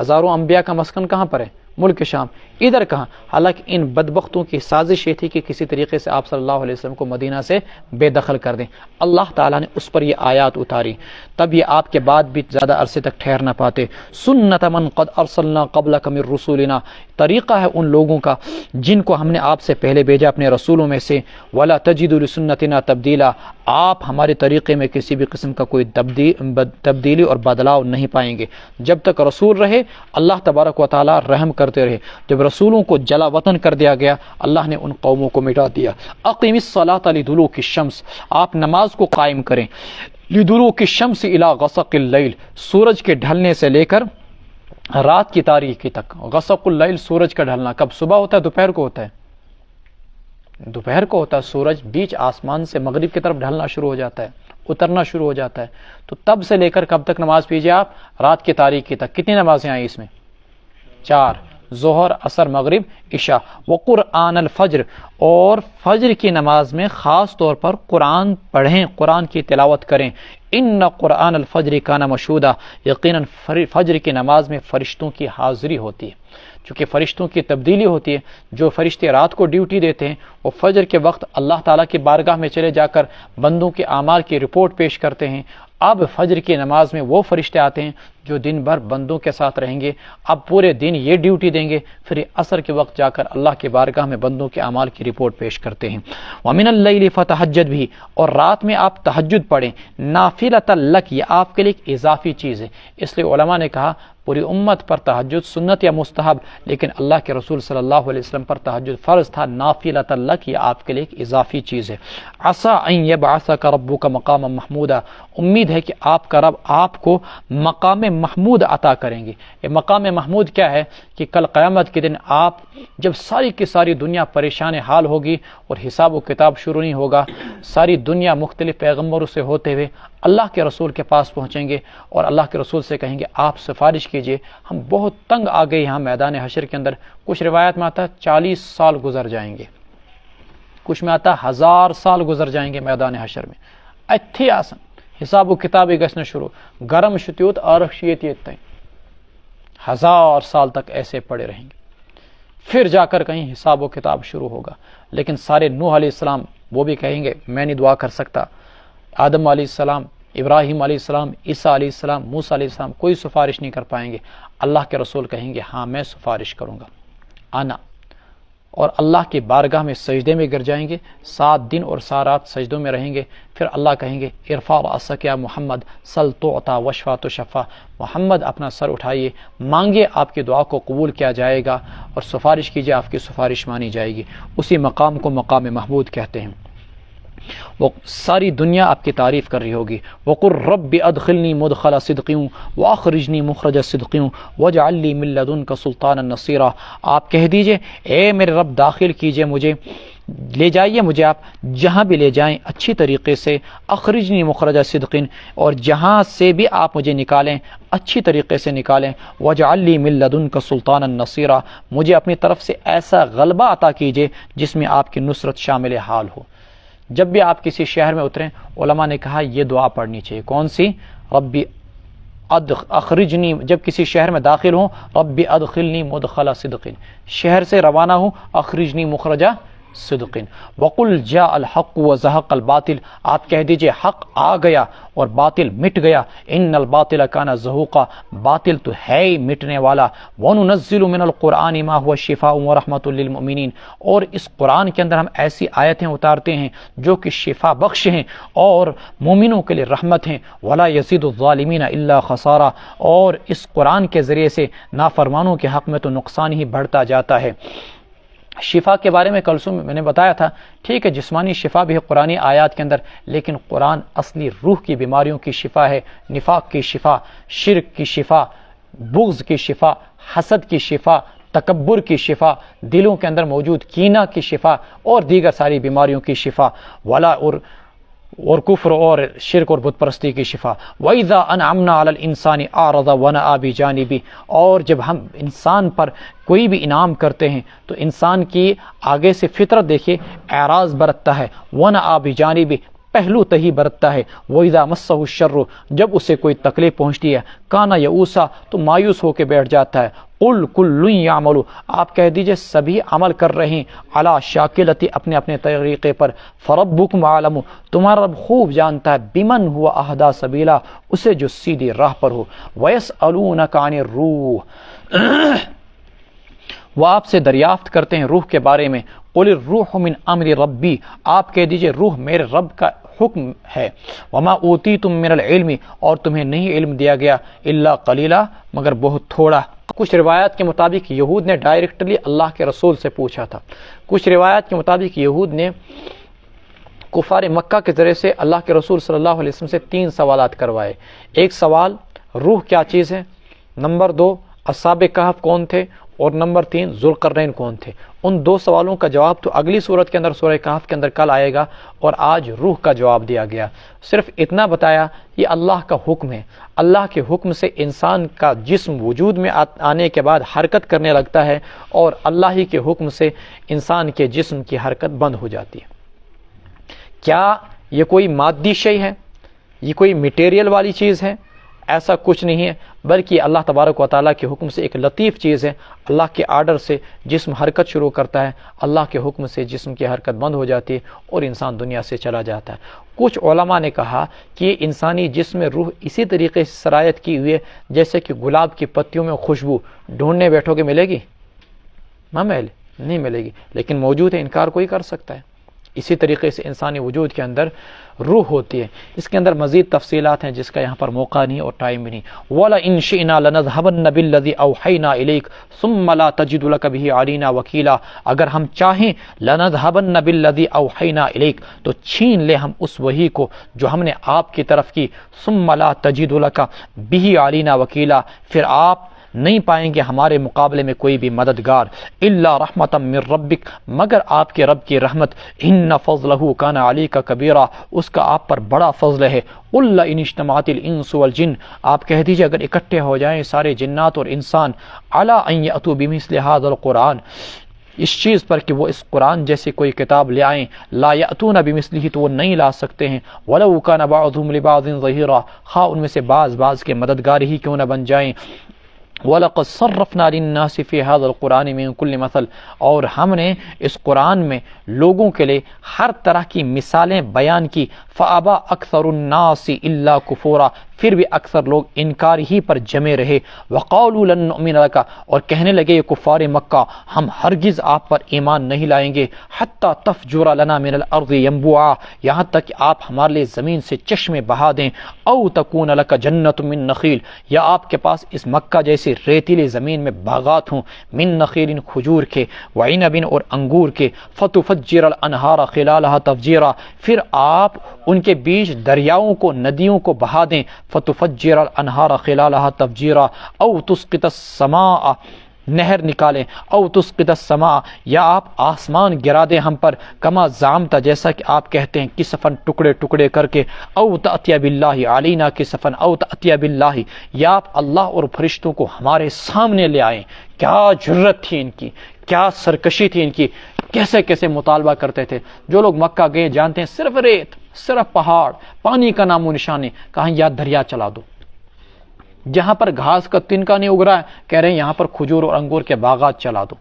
A: ہزاروں انبیاء کا مسکن کہاں پر ہے؟ ملک شام. ادھر کہاں؟ حالانکہ ان بدبختوں کی سازش یہ تھی کہ کسی طریقے سے آپ صلی اللہ علیہ وسلم کو مدینہ سے بے دخل کر دیں. اللہ تعالیٰ نے اس پر یہ آیات اتاری، تب یہ آپ کے بعد بھی زیادہ عرصے تک ٹھہر نہ پاتے. سنت من قد ارسلنا قبلک من رسولنا طریقہ ہے ان لوگوں کا جن کو ہم نے آپ سے پہلے بھیجا اپنے رسولوں میں سے. ولا تجد لسنتنا تبدیلا آپ ہمارے طریقے میں کسی بھی قسم کا کوئی تبدیلی اور بدلاؤ نہیں پائیں گے. جب تک رسول رہے اللہ تبارک و تعالیٰ رحم کرتے رہے. جب رسولوں کو جلا وطن کر دیا گیا اللہ نے ان قوموں کو مٹا دیا. اقیم الصلاۃ لدلوک الشمس آپ نماز کو قائم کریں. لدلوک الشمس الی غسق اللیل سورج کے ڈھلنے سے لے کر رات کی تاریکی تک. غسق اللیل سورج کا ڈھلنا کب؟ صبح ہوتا ہے دوپہر کو ہوتا ہے؟ دوپہر کو ہوتا ہے. سورج بیچ آسمان سے مغرب کی طرف ڈھلنا شروع ہو جاتا ہے، اترنا شروع ہو جاتا ہے. تو تب سے لے کر کب تک نماز پڑھیے آپ؟ رات کی تاریکی تک. کتنی نمازیں آئیں اس میں؟ 4، ظہر، عصر، مغرب، عشاء. وقرآن الفجر اور فجر کی نماز میں خاص طور پر قرآن پڑھیں، قرآن کی تلاوت کریں. ان قرآن الفجر کان مشہودا یقیناً فجر کی نماز میں فرشتوں کی حاضری ہوتی ہے. چونکہ فرشتوں کی تبدیلی ہوتی ہے، جو فرشتے رات کو ڈیوٹی دیتے ہیں وہ فجر کے وقت اللہ تعالیٰ کی بارگاہ میں چلے جا کر بندوں کے اعمال کی رپورٹ پیش کرتے ہیں. اب فجر کی نماز میں وہ فرشتے آتے ہیں جو دن بھر بندوں کے ساتھ رہیں گے، اب پورے دن یہ ڈیوٹی دیں گے، پھر عصر کے وقت جا کر اللہ کے بارگاہ میں بندوں کے اعمال کی رپورٹ پیش کرتے ہیں. وَمِنَ اللَّيْلِ فَتَہجد بھی اور رات میں آپ تہجد پڑھیں. نافلۃ لک یہ آپ کے لیے ایک اضافی چیز ہے، اس لیے علماء نے کہا پوری امت پر تہجد سنت یا مستحب، لیکن اللہ کے رسول صلی اللہ علیہ وسلم پر تہجد فرض تھا. نافلۃ الگ یہ آپ کے لیے ایک اضافی چیز ہے۔ عسى ان يبعثك ربك مقاما محمودا، امید ہے کہ آپ کا رب آپ کو مقام محمود عطا کریں گے۔ یہ مقام محمود کیا ہے کہ کل قیامت کے دن آپ جب ساری کی ساری دنیا پریشان حال ہوگی اور حساب و کتاب شروع نہیں ہوگا، ساری دنیا مختلف پیغمبروں سے ہوتے ہوئے اللہ کے رسول کے پاس پہنچیں گے اور اللہ کے رسول سے کہیں گے آپ سفارش کیجئے، ہم بہت تنگ آ گئے یہاں میدان حشر کے اندر۔ کچھ روایت میں آتا ہے 40 سال گزر جائیں گے، کچھ میں آتا ہے 1000 سال گزر جائیں گے میدان حشر میں۔ اتھی آسن حساب و کتاب گژھنا شروع، گرم شتیوت عرشیت یہ تین 1000 سال تک ایسے پڑے رہیں گے، پھر جا کر کہیں حساب و کتاب شروع ہوگا۔ لیکن سارے نوح علیہ السلام وہ بھی کہیں گے میں نہیں دعا کر سکتا، آدم علیہ السلام، ابراہیم علیہ السلام، عیسیٰ علیہ السلام، موسیٰ علیہ السلام کوئی سفارش نہیں کر پائیں گے۔ اللہ کے رسول کہیں گے ہاں میں سفارش کروں گا آنا، اور اللہ کی بارگاہ میں سجدے میں گر جائیں گے، 7 دن اور 7 رات سجدوں میں رہیں گے۔ پھر اللہ کہیں گے ارفع رأسک یا محمد سل تعطیٰ واشفع تشفع، محمد اپنا سر اٹھائیے، مانگے آپ کی دعا کو قبول کیا جائے گا، اور سفارش کیجیے آپ کی سفارش مانی جائے گی۔ اسی مقام کو مقام محمود کہتے ہیں۔ وہ ساری دنیا آپ کی تعریف کر رہی ہوگی، وَقُلْ رَبِّ أَدْخِلْنِي مُدْخَلَ صِدْقٍ وَأَخْرِجْنِي مُخْرَجَ صِدْقٍ وَاجْعَلْ لِي مِن لَّدُنْكَ سُلْطَانًا نَصِيرًا، آپ کہہ دیجئے اے میرے رب داخل کیجئے مجھے، لے جائیے مجھے آپ جہاں بھی لے جائیں اچھی طریقے سے، اخرجنی مخرج صدق، اور جہاں سے بھی آپ مجھے نکالیں اچھی طریقے سے نکالیں، واجعل لی من لدنک سلطانا نصیرا، مجھے اپنی طرف سے ایسا غلبہ عطا کیجئے جس میں آپ کی نصرت شامل حال ہو۔ جب بھی آپ کسی شہر میں اتریں علماء نے کہا یہ دعا پڑھنی چاہیے، کون سی؟ ربی اخرجنی، جب کسی شہر میں داخل ہوں ربی ادخلنی مدخل صدق، شہر سے روانہ ہوں اخرجنی مخرجہ صدق، وقل جاء الحق وزهق الباطل، آپ کہہ دیجئے حق آ گیا اور باطل مٹ گیا، ان الباطل کان زہوقا، باطل تو ہے ہی مٹنے والا، وننزل من القرآن ما هو شفاء ورحمۃ للمؤمنین، اور اس قرآن کے اندر ہم ایسی آیتیں اتارتے ہیں جو کہ شفا بخش ہیں اور مومنوں کے لیے رحمت ہیں، ولا یزید الظالمین الا خسارا، اور اس قرآن کے ذریعے سے نافرمانوں کے حق میں تو نقصان ہی بڑھتا جاتا ہے۔ شفا کے بارے میں کلثوم میں نے بتایا تھا، ٹھیک ہے جسمانی شفا بھی ہے قرآنی آیات کے اندر، لیکن قرآن اصلی روح کی بیماریوں کی شفا ہے، نفاق کی شفا، شرک کی شفا، بغض کی شفا، حسد کی شفا، تکبر کی شفا، دلوں کے اندر موجود کینہ کی شفا، اور دیگر ساری بیماریوں کی شفا، ولا اور کفر اور شرک اور بت پرستی کی شفا۔ وَإِذَا أَنْعَمْنَا عَلَى الْإِنسَانِ أَعْرَضَ وَنَأَى بِجَانِبِهِ، اور جب ہم انسان پر کوئی بھی انعام کرتے ہیں تو انسان کی آگے سے فطرت دیکھیے اعراض برتتا ہے، وَنَأَى بِجَانِبِهِ پہلو تہی برتتا ہے، وَإِذَا مَسَّهُ الشَّرُّ جب اسے کوئی تکلیف پہنچتی ہے، کانا یئوسا تو مایوس ہو کے بیٹھ جاتا ہے، قل کل یعمل آپ کہہ دیجئے سبھی عمل کر رہے ہیں، علی شاکلتی اپنے اپنے طریقے پر، فربکم عالم تمہارا رب خوب جانتا ہے، بمن ہوا اہدا سبیلا اسے جو سیدھی راہ پر ہو، ویسألونک عن الروح وہ آپ سے دریافت کرتے ہیں روح کے بارے میں، قل الروح من امر ربی آپ کہہ دیجئے روح میرے رب کا حکم ہے، وما اوتیتم من العلم اور تمہیں نہیں علم دیا گیا الا قلیلا مگر بہت تھوڑا۔ کچھ روایات کے مطابق یہود نے ڈائریکٹلی اللہ کے رسول سے پوچھا تھا، کچھ روایات کے مطابق یہود نے کفار مکہ کے ذریعے سے اللہ کے رسول صلی اللہ علیہ وسلم سے 3 سوالات کروائے۔ ایک سوال روح کیا چیز ہے، نمبر 2 اصحاب کہف کون تھے، اور نمبر 3 ذوالقرنین کون تھے۔ ان 2 سوالوں کا جواب تو اگلی صورت کے اندر سورہ کہف کے اندر کل آئے گا، اور آج روح کا جواب دیا گیا۔ صرف اتنا بتایا یہ اللہ کا حکم ہے، اللہ کے حکم سے انسان کا جسم وجود میں آنے کے بعد حرکت کرنے لگتا ہے، اور اللہ ہی کے حکم سے انسان کے جسم کی حرکت بند ہو جاتی ہے۔ کیا یہ کوئی مادی شے ہے، یہ کوئی میٹیریل والی چیز ہے؟ ایسا کچھ نہیں ہے، بلکہ اللہ تبارک و تعالیٰ کے حکم سے ایک لطیف چیز ہے، اللہ کے آرڈر سے جسم حرکت شروع کرتا ہے، اللہ کے حکم سے جسم کی حرکت بند ہو جاتی ہے اور انسان دنیا سے چلا جاتا ہے۔ کچھ علماء نے کہا کہ یہ انسانی جسم میں روح اسی طریقے سے سرایت کی ہوئی ہے جیسے کہ گلاب کی پتیوں میں خوشبو ڈھونڈنے بیٹھو گے ملے گی؟ نہیں ملے گی، لیکن موجود ہے، انکار کوئی کر سکتا ہے؟ اسی طریقے سے انسانی وجود کے اندر روح ہوتی ہے. اس کے اندر مزید تفصیلات ہیں جس کا یہاں پر موقع نہیں اور ٹائم بھی نہیں. وَلَئِن شِئْنَا لَنَذْهَبَنَّ بِالَّذِي أَوْحَيْنَا إِلَيْكَ ثُمَّ لَا تَجِدُ لَكَ بِهِ عَلَيْنَا وَكِيلًا. اگر ہم چاہیں لَنَذْهَبَنَّ بِالَّذِي أَوْحَيْنَا إِلَيْكَ تو چھین لے ہم اس وحی کو جو ہم نے آپ کی طرف کی. ثُمَّ لَا تَجِدُ لَكَ بِهِ عَلَيْنَا وَكِيلًا پھر آپ نہیں پائیں گے ہمارے مقابلے میں کوئی بھی مددگار. الا رحمتا من ربک مگر آپ کے رب کی رحمت. ان فضلہ کان علیک کبیرا اس کا آپ پر بڑا فضل ہے. قل ان اجتمعت الانس والجن آپ کہہ دیجئے اگر اکٹھے ہو جائیں سارے جنات اور انسان علی ان یأتوا بمثل هذا القرآن اس چیز پر کہ وہ اس قرآن جیسی کوئی کتاب لے آئیں. لا یأتون بمثلہ تو وہ نہیں لا سکتے ہیں. ولو کان بعضهم لبعض ظہیرا خواہ ان میں سے بعض کے مددگار ہی کیوں نہ بن جائیں. وَلَقَدْ صَرَّفْنَا لِلنَّاسِ فِي هَذَا الْقُرْآنِ مِنْ كُلِّ مَثَلٍ اور ہم نے اس قرآن میں لوگوں کے لیے ہر طرح کی مثالیں بیان کی. فَأَبَى أَكْثَرُ النَّاسِ إِلَّا كُفُورًا پھر بھی اکثر لوگ انکار ہی پر جمے رہے. وَقَالُوا لَن نُؤْمِنَ لَكَ اور کہنے لگے یہ کفار مکہ ہم ہرگز آپ پر ایمان نہیں لائیں گے. حَتَّى تَفْجُرَ لَنَا مِنَ الْأَرْضِ يَنبُوعًا یہاں تک کہ آپ ہمارے لیے زمین سے چشمے بہا دیں. أَوْ تَكُونَ لَكَ جَنَّةٌ مِّن نَخِيلٍ یا آپ کے پاس اس مکہ جیسی ریتیلی زمین میں باغات ہوں. من نخیل کھجور کے وعنب اور انگور کے. فتفجر الانہار خلالها تفجیرا پھر آپ ان کے بیچ دریاؤں کو ندیوں کو بہا دیں. فتفجر الانہار خلالها تفجیرا او تسقط السماء نہر نکالیں. او تسقط السماء یا آپ آسمان گرا دیں ہم پر. کما زعمت جیسا کہ آپ کہتے ہیں کسفن ٹکڑے ٹکڑے کر کے. او تأتی باللہ علینا کسفن او تأتی باللہ یا آپ اللہ اور فرشتوں کو ہمارے سامنے لے آئیں. کیا جرت تھی ان کی کیا سرکشی تھی ان کی کیسے کیسے مطالبہ کرتے تھے. جو لوگ مکہ گئے جانتے ہیں صرف ریت صرف پہاڑ پانی کا نام و نشان نہیں. کہاں یا دریا چلا دو. جہاں پر گھاس کا تنکا نہیں اگ رہا ہے کہہ رہے ہیں یہاں پر کھجور اور انگور کے باغات چلا دو.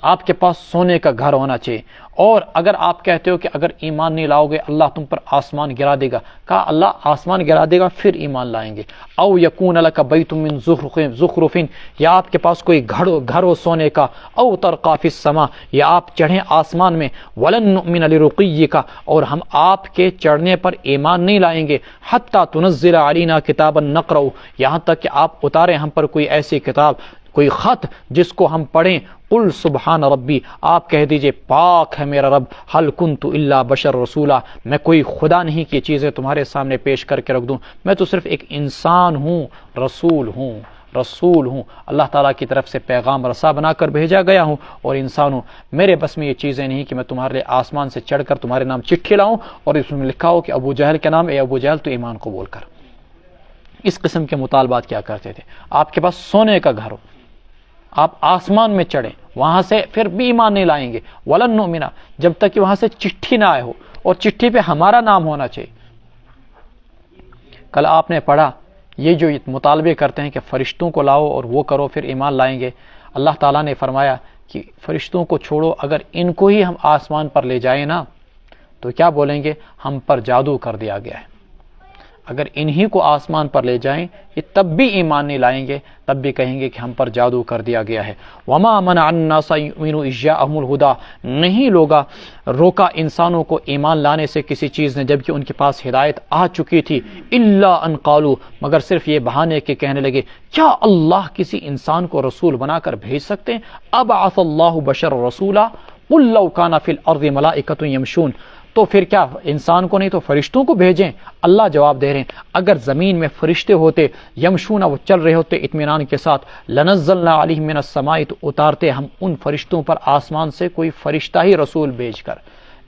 A: آپ کے پاس سونے کا گھر ہونا چاہیے. اور اگر آپ کہتے ہو کہ اگر ایمان نہیں لاؤ گے اللہ تم پر آسمان گرا دے گا. کہا اللہ آسمان گرا دے گا پھر ایمان لائیں گے. او یکون لک بیت من زخرف یا آپ کے پاس کوئی گھر ہو سونے کا. او ترقی فی السماء یا آپ چڑھیں آسمان میں. ولن نؤمن لرقیک اور ہم آپ کے چڑھنے پر ایمان نہیں لائیں گے. حتی تنزل علینا کتابا نقرأ یہاں تک کہ آپ اتاریں ہم پر کوئی ایسی کتاب کوئی خط جس کو ہم پڑھیں. قل سبحان ربی آپ کہہ دیجئے پاک ہے میرا رب. حل کنت الا بشر رسولا میں کوئی خدا نہیں کہ چیزیں تمہارے سامنے پیش کر کے رکھ دوں. میں تو صرف ایک انسان ہوں رسول ہوں اللہ تعالیٰ کی طرف سے پیغام رسا بنا کر بھیجا گیا ہوں اور انسان ہوں. میرے بس میں یہ چیزیں نہیں کہ میں تمہارے لیے آسمان سے چڑھ کر تمہارے نام چٹھی لاؤں اور اس میں لکھا ہو کہ ابو جہل کے نام اے ابو جہل تو ایمان قبول کر. اس قسم کے مطالبات کیا کرتے تھے. آپ کے پاس سونے کا گھر ہو آپ آسمان میں چڑھیں وہاں سے پھر بھی ایمان نہیں لائیں گے. ولن نؤمن جب تک کہ وہاں سے چٹھی نہ آئے ہو اور چٹھی پہ ہمارا نام ہونا چاہیے. کل آپ نے پڑھا یہ جو مطالبے کرتے ہیں کہ فرشتوں کو لاؤ اور وہ کرو پھر ایمان لائیں گے. اللہ تعالیٰ نے فرمایا کہ فرشتوں کو چھوڑو اگر ان کو ہی ہم آسمان پر لے جائیں نا تو کیا بولیں گے ہم پر جادو کر دیا گیا ہے. اگر انہی کو آسمان پر لے جائیں یہ تب بھی ایمان نہیں لائیں گے تب بھی کہیں گے کہ ہم پر جادو کر دیا گیا ہے. وما منع الناس یؤمنوا اذ جاءهم الهدى نہیں روکا انسانوں کو ایمان لانے سے کسی چیز نے جبکہ ان کے پاس ہدایت آ چکی تھی. الا ان قالوا مگر صرف یہ بہانے کے کہنے لگے کیا اللہ کسی انسان کو رسول بنا کر بھیج سکتے ہیں. ابعث اللہ بشر رسولا قل لو كان في الارض ملائکۃ یمشون تو پھر کیا انسان کو نہیں تو فرشتوں کو بھیجیں. اللہ جواب دے رہے ہیں اگر زمین میں فرشتے ہوتے یمشون وہ چل رہے ہوتے اطمینان کے ساتھ لنزلنا علیہم من السماء تو اتارتے ہم ان فرشتوں پر آسمان سے کوئی فرشتہ ہی رسول بھیج کر.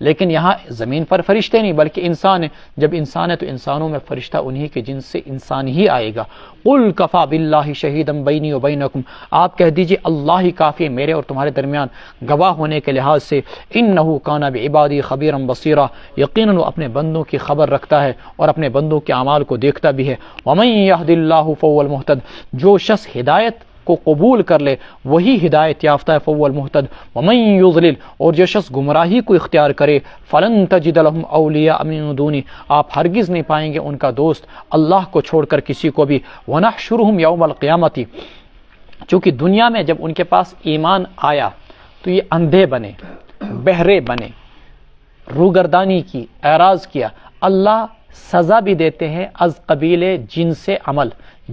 A: لیکن یہاں زمین پر فرشتے نہیں بلکہ انسان ہے. جب انسان ہے تو انسانوں میں فرشتہ انہی کے جنس سے انسان ہی آئے گا. قل کفا باللہ شہیدا بینی و بینکم آپ کہہ دیجئے اللہ ہی کافی ہے میرے اور تمہارے درمیان گواہ ہونے کے لحاظ سے. انہ کان بعبادی خبیرا بصیرا یقیناً وہ اپنے بندوں کی خبر رکھتا ہے اور اپنے بندوں کے اعمال کو دیکھتا بھی ہے. ومن یہد اللہ فهو المہتد جو شخص ہدایت کو قبول کر لے وہی ہدایت یافتہ ہے. فهو المہتد ومن یضلل اور جو شخص گمراہی کو اختیار کرے فلن تجد لهم اولیاء من دونی آپ ہرگز نہیں پائیں گے ان کا دوست اللہ کو چھوڑ کر کسی کو بھی. ونحشرهم یوم القیامت چونکہ دنیا میں جب ان کے پاس ایمان آیا تو یہ اندھے بنے بہرے بنے روگردانی کی، اعراض کیا، اللہ سزا بھی دیتے ہیں از قبیل جن سے عمل،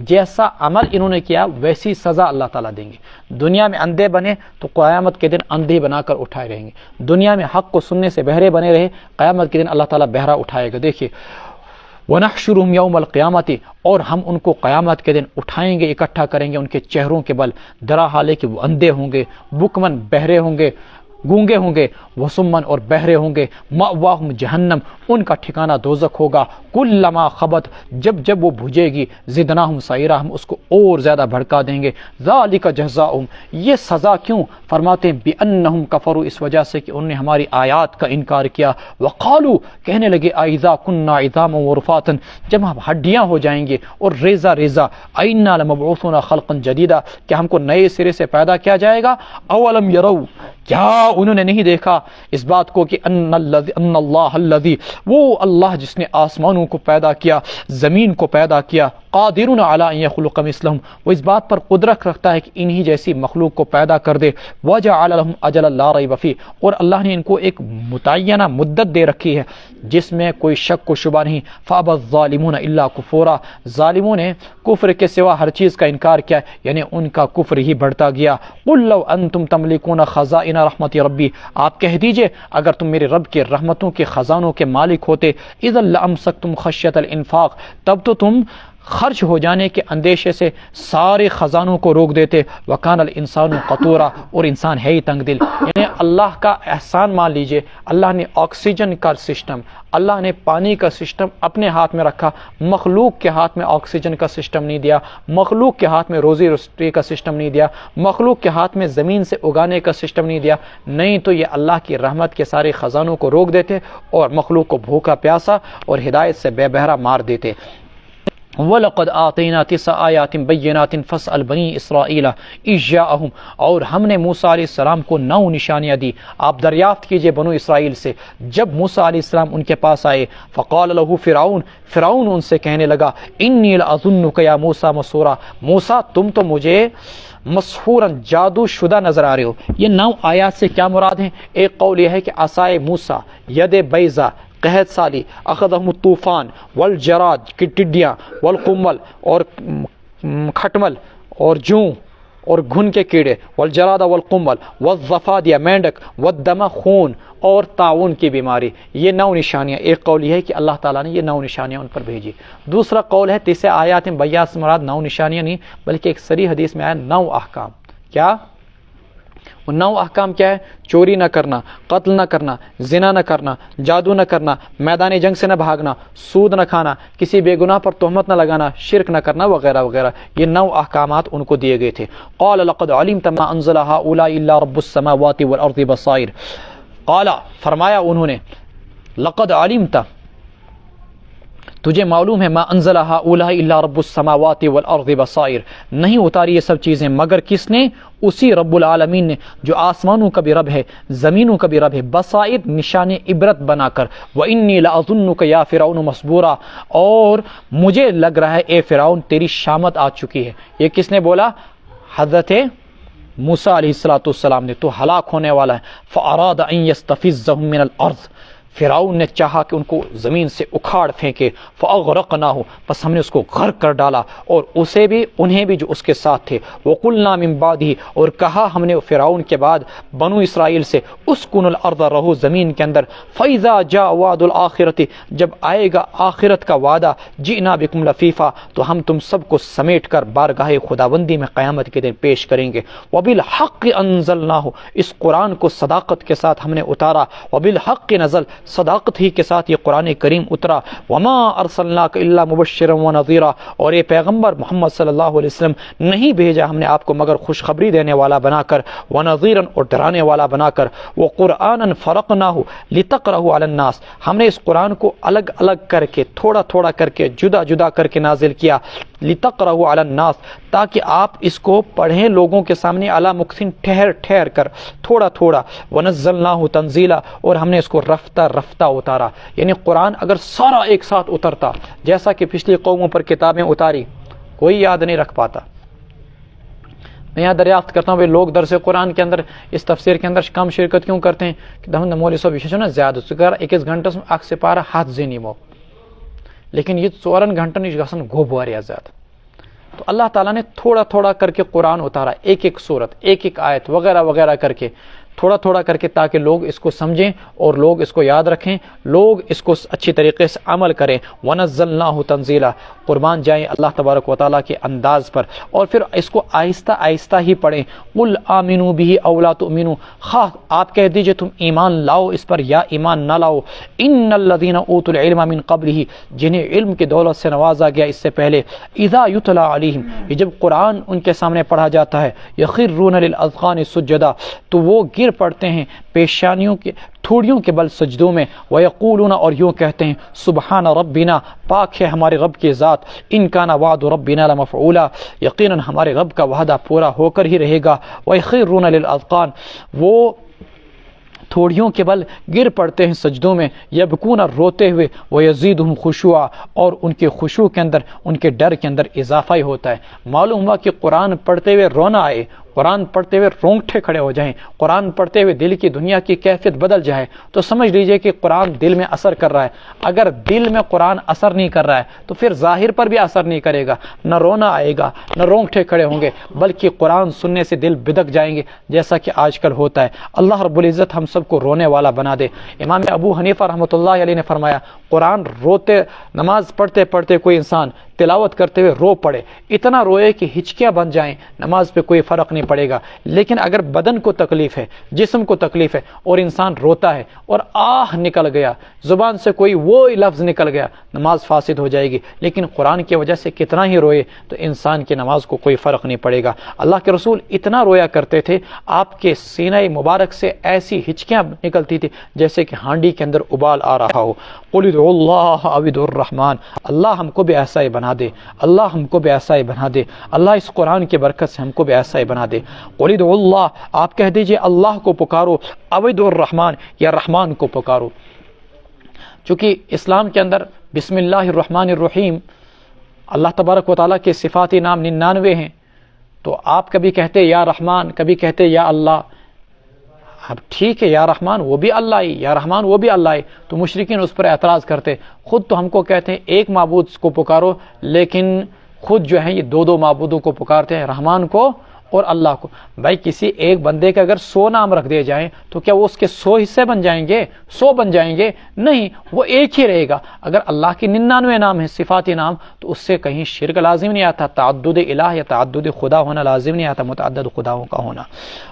A: جیسا عمل انہوں نے کیا ویسی سزا اللہ تعالیٰ دیں گے۔ دنیا میں اندھے بنے تو قیامت کے دن اندھے بنا کر اٹھائے رہیں گے، دنیا میں حق کو سننے سے بہرے بنے رہے، قیامت کے دن اللہ تعالیٰ بہرا اٹھائے گا۔ دیکھیے وَنَحْشُرُهُمْ يَوْمَ الْقِيَامَةِ، اور ہم ان کو قیامت کے دن اٹھائیں گے، اکٹھا کریں گے ان کے چہروں کے بل، درا حالے کہ وہ اندھے ہوں گے، بکمن بہرے ہوں گے، گونگے ہوں گے، وسمن اور بہرے ہوں گے، مأواہم جہنم، ان کا ٹھکانہ دوزخ ہوگا، کلما خبت، جب جب وہ بھجے گی، زدناہم سعیرا، ہم اس کو اور زیادہ بھڑکا دیں گے، ذالک جزاؤہم، یہ سزا کیوں؟ فرماتے ہیں بِأَنَّهُمْ كَفَرُوا، اس وجہ سے کہ انہوں نے ہماری آیات کا انکار کیا، وقالوا، کہنے لگے اِذَا كُنَّا عِظَامًا وَرُفَاتًا، جب ہم ہڈیاں ہو جائیں گے اور ریزہ ریزہ، اِنَّا لَمَبْعُوثُونَ خَلْقًا جَدِيدًا، کہ ہم کو نئے سرے سے پیدا کیا جائے گا، اولم یروا، کیا انہوں نے نہیں دیکھا اس بات کو کہ ان اللہ الذی، وہ اللہ جس نے آسمانوں کو پیدا کیا، زمین کو پیدا کیا، قادر علی ان یخلق مثلہم، وہ اس بات پر قدرت رکھتا ہے کہ انہی جیسی مخلوق کو پیدا کر دے، وجعل لهم اجلا لا ریب فیہ، اور اللہ نے ان کو ایک متعینہ مدت دے رکھی ہے جس میں کوئی شک و شبہ نہیں، فابى الظالمون الا کفورا، ظالموں نے کفر کے سوا ہر چیز کا انکار کیا، یعنی ان کا کفر ہی بڑھتا گیا۔ قل لو انتم تملکون خزائن رحمت ربی، آپ کہہ دیجئے اگر تم میرے رب کے رحمتوں کے خزانوں کے مالک ہوتے، اذا لامسکتم خشیۃ الانفاق، تب تو تم خرچ ہو جانے کے اندیشے سے سارے خزانوں کو روک دیتے، وکان الانسان قطورا، اور انسان ہے ہی تنگ دل۔ یعنی اللہ کا احسان مان لیجئے، اللہ نے آکسیجن کا سسٹم، اللہ نے پانی کا سسٹم اپنے ہاتھ میں رکھا، مخلوق کے ہاتھ میں آکسیجن کا سسٹم نہیں دیا، مخلوق کے ہاتھ میں روزی روٹی کا سسٹم نہیں دیا، مخلوق کے ہاتھ میں زمین سے اگانے کا سسٹم نہیں دیا، نہیں تو یہ اللہ کی رحمت کے سارے خزانوں کو روک دیتے اور مخلوق کو بھوکا پیاسا اور ہدایت سے بے بہرا مار دیتے۔ وَلَقَدْ آتَيْنَا 9 آیات بَيِّنَاتٍ فَاسْأَلْ بَنِي إِسْرَائِیلَ إِذْ جَاءَهُمْ، اور ہم نے موسیٰ علیہ السلام کو 9 نشانیاں دی، آپ دریافت کیجئے بنو اسرائیل سے، جب موسیٰ علیہ السلام ان کے پاس آئے، فقال له فرعون ان سے کہنے لگا، انی لأظنک یا موسیٰ مسحورا، موسیٰ تم تو مجھے مسحوراً جادو شدہ نظر آ رہے ہو۔ یہ 9 آیات سے کیا مراد ہیں؟ ایک قول یہ ہے کہ عصائے موسیٰ، ید بیضا، قحط سالی، اخذہم الطوفان والجراد کی ٹڈیاں، والقمل اور کھٹمل اور جوں اور گھن کے کیڑے، والجراد والقمل والضفادع مینڈک، والدم خون اور طاعون کی بیماری، یہ 9 نشانیاں۔ ایک قول یہ ہے کہ اللہ تعالیٰ نے یہ 9 نشانیاں ان پر بھیجی، دوسرا قول ہے 9 آیات بیات سے مراد 9 نشانیاں نہیں بلکہ ایک صریح حدیث میں آیا 9 احکام۔ کیا وہ 9 احکام کیا ہے؟ چوری نہ کرنا، قتل نہ کرنا، زنا نہ کرنا، جادو نہ کرنا، میدان جنگ سے نہ بھاگنا، سود نہ کھانا، کسی بے گناہ پر تہمت نہ لگانا، شرک نہ کرنا وغیرہ وغیرہ، یہ 9 احکامات ان کو دیے گئے تھے۔ قال لقد علمت ما انزل هؤلاء الا رب السماوات والارض بصائر، قال فرمایا انہوں نے، لقد علمت تجھے معلوم ہے، ما انزل هؤلاء الا رب السماوات والارض بصائر، نہیں اتاری یہ سب چیزیں مگر کس نے؟ اسی رب العالمین نے جو آسمانوں کا بھی رب ہے، زمینوں کا بھی رب ہے، بصائر نشان عبرت بنا کر، وانی لاظنک یا فرعون مسبورا، اور مجھے لگ رہا ہے اے فرعون تیری شامت آ چکی ہے۔ یہ کس نے بولا؟ حضرت موسیٰ علیہ السلام نے، تو ہلاک ہونے والا ہے۔ فاراد ان یستفزهم من الارض، فرعون نے چاہا کہ ان کو زمین سے اکھاڑ پھینکے، فاغرقناہ، بس ہم نے اس کو غرق کر ڈالا، اور اسے بھی انہیں بھی جو اس کے ساتھ تھے۔ وقلنا من بعدہ، اور کہا ہم نے فرعون کے بعد بنو اسرائیل سے، اسکن الارض، رہو زمین کے اندر، فاذا جاء وعد الآخرۃ، جب آئے گا آخرت کا وعدہ، جئنا بکم لفیفا، تو ہم تم سب کو سمیٹ کر بارگاہ خداوندی میں قیامت کے دن پیش کریں گے۔ وبالحق انزلناہ، اس قرآن کو صداقت کے ساتھ ہم نے اتارا، وبالحق نزل، صداقت ہی کے ساتھ یہ قرآن کریم اترا۔ وما ارسلناک الا مبشرا ونذیرا، اور یہ پیغمبر محمد صلی اللہ علیہ وسلم نہیں بھیجا ہم نے آپ کو مگر خوشخبری دینے والا بنا کر، ونذیرا، اور ڈرانے والا بنا کر، وقرآنا فرقناہ لتقرہ علی الناس، ہم نے اس قرآن کو الگ الگ کر کے، تھوڑا تھوڑا کر کے، جدا جدا کر کے نازل کیا، لتقرہ علی الناس، تاکہ آپ اس کو پڑھیں لوگوں کے سامنے، علی مکثن، ٹھہر ٹھہر کر، تھوڑا تھوڑا، ونزلناہ تنزیلا، اور ہم نے اس کو رفتہ رفتہ اتارا۔ یعنی قرآن اگر سارا ایک ساتھ اترتا جیسا کہ پچھلی قوموں پر کتابیں اتاری، کوئی یاد نہیں رکھ پاتا۔ میں یہاں دریافت کرتا ہوں بھائی لوگ درس قرآن کے اندر اس تفسیر کے اندر کم شرکت کیوں کرتے ہیں کہ ہم مولوی صاحب وشیش نا زیادہ ایک گھنٹس اک سپارہ ہاتھ زینیمو لیکن یہ 4 گھنٹن نش گژھن گوب واریاہ زیادہ. تو اللہ تعالیٰ نے تھوڑا تھوڑا کر کے قرآن اتارا، ایک ایک صورت، ایک ایک آیت وغیرہ وغیرہ کر کے، تھوڑا تھوڑا کر کے، تاکہ لوگ اس کو سمجھیں اور لوگ اس کو یاد رکھیں، لوگ اس کو اچھی طریقے سے عمل کریں. وَنَزَّلْنَاهُ تَنزِيلًا، قربان جائیں اللہ تبارک و تعالیٰ کے انداز پر، اور پھر اس کو آہستہ آہستہ ہی پڑھیں. قُلْ آمِنُوا بِهِ أَوْ لَا تُؤْمِنُوا، خواہ آپ کہہ دیجئے تم ایمان لاؤ اس پر یا ایمان نہ لاؤ. إِنَّ الَّذِينَ أُوتُوا الْعِلْمَ مِنْ قَبْلِهِ، جنہیں علم کی دولت سے نوازا گیا اس سے پہلے، اِذَا يُتْلَى عَلَيْهِمْ، یہ جب قرآن ان کے سامنے پڑھا جاتا ہے، يَخِرُّونَ لِلْأَذْقَانِ سُجَّدًا، تو وہ گر پڑتے ہیں پیشانیوں کے تھوڑیوں کے بل سجدوں میں. وَيَقُولُونَ، اور یوں کہتے ہیں، سبحان ربنا، پاک ہے ہمارے رب کی ذات، ان کان وعد ربنا لمفعولا، یقیناً ہمارے رب کا وعدہ پورا ہو کر ہی رہے گا. وَيَخِرُّونَ لِلْأَذْقَانِ، وہ تھوڑیوں کے بل گر پڑتے ہیں سجدوں میں. یبکون، روتے ہوئے. وَيَزِيدُهُمْ خُشُوعًا، اور ان کے خشوع کے اندر، ان کے ڈر کے اندر اضافہ ہی ہوتا ہے. معلوم ہوا کہ قرآن پڑھتے ہوئے رونا آئے، قرآن پڑھتے ہوئے رونگٹے کھڑے ہو جائیں، قرآن پڑھتے ہوئے دل کی دنیا کی کیفیت بدل جائے، تو سمجھ لیجئے کہ قرآن دل میں اثر کر رہا ہے. اگر دل میں قرآن اثر نہیں کر رہا ہے تو پھر ظاہر پر بھی اثر نہیں کرے گا، نہ رونا آئے گا، نہ رونگٹے کھڑے ہوں گے، بلکہ قرآن سننے سے دل بدک جائیں گے، جیسا کہ آج کل ہوتا ہے. اللہ رب العزت ہم سب کو رونے والا بنا دے. امام ابو حنیفہ رحمۃ اللہ علیہ نے فرمایا، قرآن روتے، نماز پڑھتے پڑھتے کوئی انسان تلاوت کرتے ہوئے رو پڑے، اتنا روئے کہ ہچکیاں بن جائیں، نماز پہ کوئی فرق نہیں پڑے گا. لیکن اگر بدن کو تکلیف ہے، جسم کو تکلیف ہے، اور انسان روتا ہے اور آہ نکل گیا، زبان سے کوئی وہ لفظ نکل گیا، نماز فاسد ہو جائے گی. لیکن قرآن کی وجہ سے کتنا ہی روئے تو انسان کی نماز کو کوئی فرق نہیں پڑے گا. اللہ کے رسول اتنا رویا کرتے تھے، آپ کے سینہ مبارک سے ایسی ہچکیاں نکلتی تھی جیسے کہ ہانڈی کے اندر ابال آ رہا ہو. قُلِ ادْعُوا اللَّهَ أَوِ ادْعُوا الرَّحْمَٰنَ، اللہ ہم کو بھی ایسا ہی بنا دے، اللہ ہم کو بھی ایسا ہی بنا دے، اللہ اس قرآن کی برکت سے ہم کو بھی ایسا ہی بنا دے. قُلِ ادْعُوا اللَّهَ، آپ کہہ دیجئے اللہ کو پکارو، أَوِ ادْعُوا الرَّحْمَٰنَ، یا رحمان کو پکارو. چونکہ اسلام کے اندر بسم اللہ الرحمن الرحیم، اللہ تبارک و تعالیٰ کے صفاتی نام 99 ہیں، تو آپ کبھی کہتے یا رحمان، کبھی کہتے یا اللہ. اب ٹھیک ہے، یا رحمان وہ بھی اللہ ہی، یا رحمان وہ بھی اللہ ہی، تو مشرکین اس پر اعتراض کرتے. خود تو ہم کو کہتے ہیں ایک معبود کو پکارو، لیکن خود جو ہے یہ 2 معبودوں کو پکارتے ہیں، رحمان کو اور اللہ کو. بھائی کسی ایک بندے کے اگر 100 نام رکھ دیے جائیں تو کیا وہ اس کے 100 حصے بن جائیں گے، 100 بن جائیں گے؟ نہیں، وہ ایک ہی رہے گا. اگر اللہ کی 99 نام ہیں صفاتی نام، تو اس سے کہیں شرک لازم نہیں آتا، تعدد الہ یا تعدد خدا ہونا لازم نہیں آتا، متعدد خداؤں کا ہونا.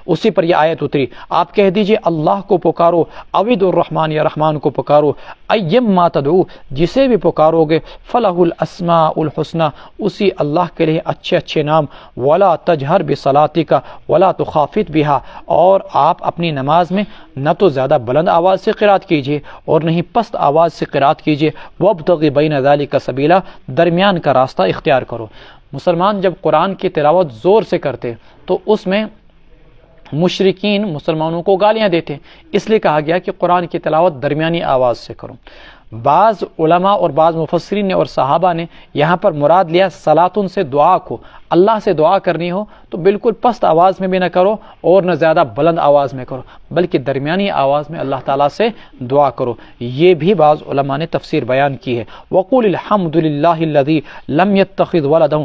A: اسی پر یہ آیت اتری. آپ کہہ دیجئے اللہ کو پکارو، اوید الرحمن، یا رحمان کو پکارو. ایما تدعو، جسے بھی پکارو گے، فلہ الاسماء الحسنى، اسی اللہ کے لیے اچھے اچھے نام. ولا تجہر بصلاتک ولا تخافت بها، اور آپ اپنی نماز میں نہ تو زیادہ بلند آواز سے قرات کیجیے اور نہ ہی پست آواز سے قرات کیجیے. وابتغ بین ذلک سبیلا، درمیان کا راستہ اختیار کرو. مسلمان جب قرآن کی تلاوت زور سے کرتے تو اس میں مشرکین مسلمانوں کو گالیاں دیتے، اس لیے کہا گیا کہ قرآن کی تلاوت درمیانی آواز سے کرو. بعض علماء اور بعض مفسرین نے اور صحابہ نے یہاں پر مراد لیا صلاتن سے دعا کو. اللہ سے دعا کرنی ہو تو بالکل پست آواز میں بھی نہ کرو اور نہ زیادہ بلند آواز میں کرو، بلکہ درمیانی آواز میں اللہ تعالیٰ سے دعا کرو. یہ بھی بعض علماء نے تفسیر بیان کی ہے. وقول الحمد للہ الذی لم یتخذ ولدا،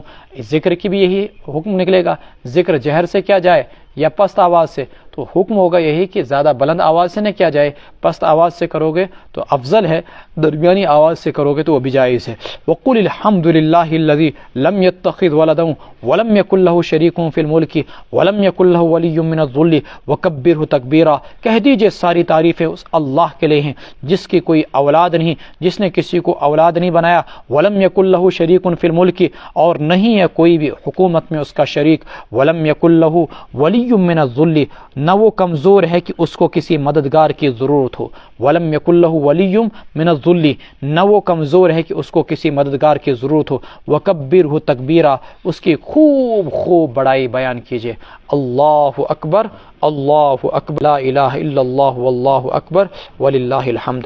A: ذکر کی بھی یہی حکم نکلے گا. ذکر جہر سے کیا جائے یا پست آواز سے، تو حکم ہوگا یہی کہ زیادہ بلند آواز سے نہ کیا جائے، پست آواز سے کرو گے تو افضل ہے، درمیانی آواز سے کرو گے تو وہ بھی جائز ہے. وقل الحمد للہ الذی لم یتخذ ولدا ولم یکن له شریک فی الملک ولم یکن له ولی من الذل وکبرہ تکبیرا. کہہ دیجئے ساری تعریفیں اس اللہ کے لیے ہیں جس کی کوئی اولاد نہیں، جس نے کسی کو اولاد نہیں بنایا. ولم یکن له شریک فی الملک، اور نہیں ہے کوئی بھی حکومت میں اس کا شریک. ولم یکن له ولی من الذل، نہ وہ کمزور ہے کہ اس کو کسی مددگار کی ضرورت ہو. ولم یکن له ولی من الذل، نہ وہ کمزور ہے کہ اس کو کسی مددگار کی ضرورت ہو. وکبرہ تکبیرا، اس کی خوب خوب بڑائی بیان کیجئے. اللہ اکبر، اللہ اکبر، لا الہ الا اللہ واللہ اکبر وللہ الحمد.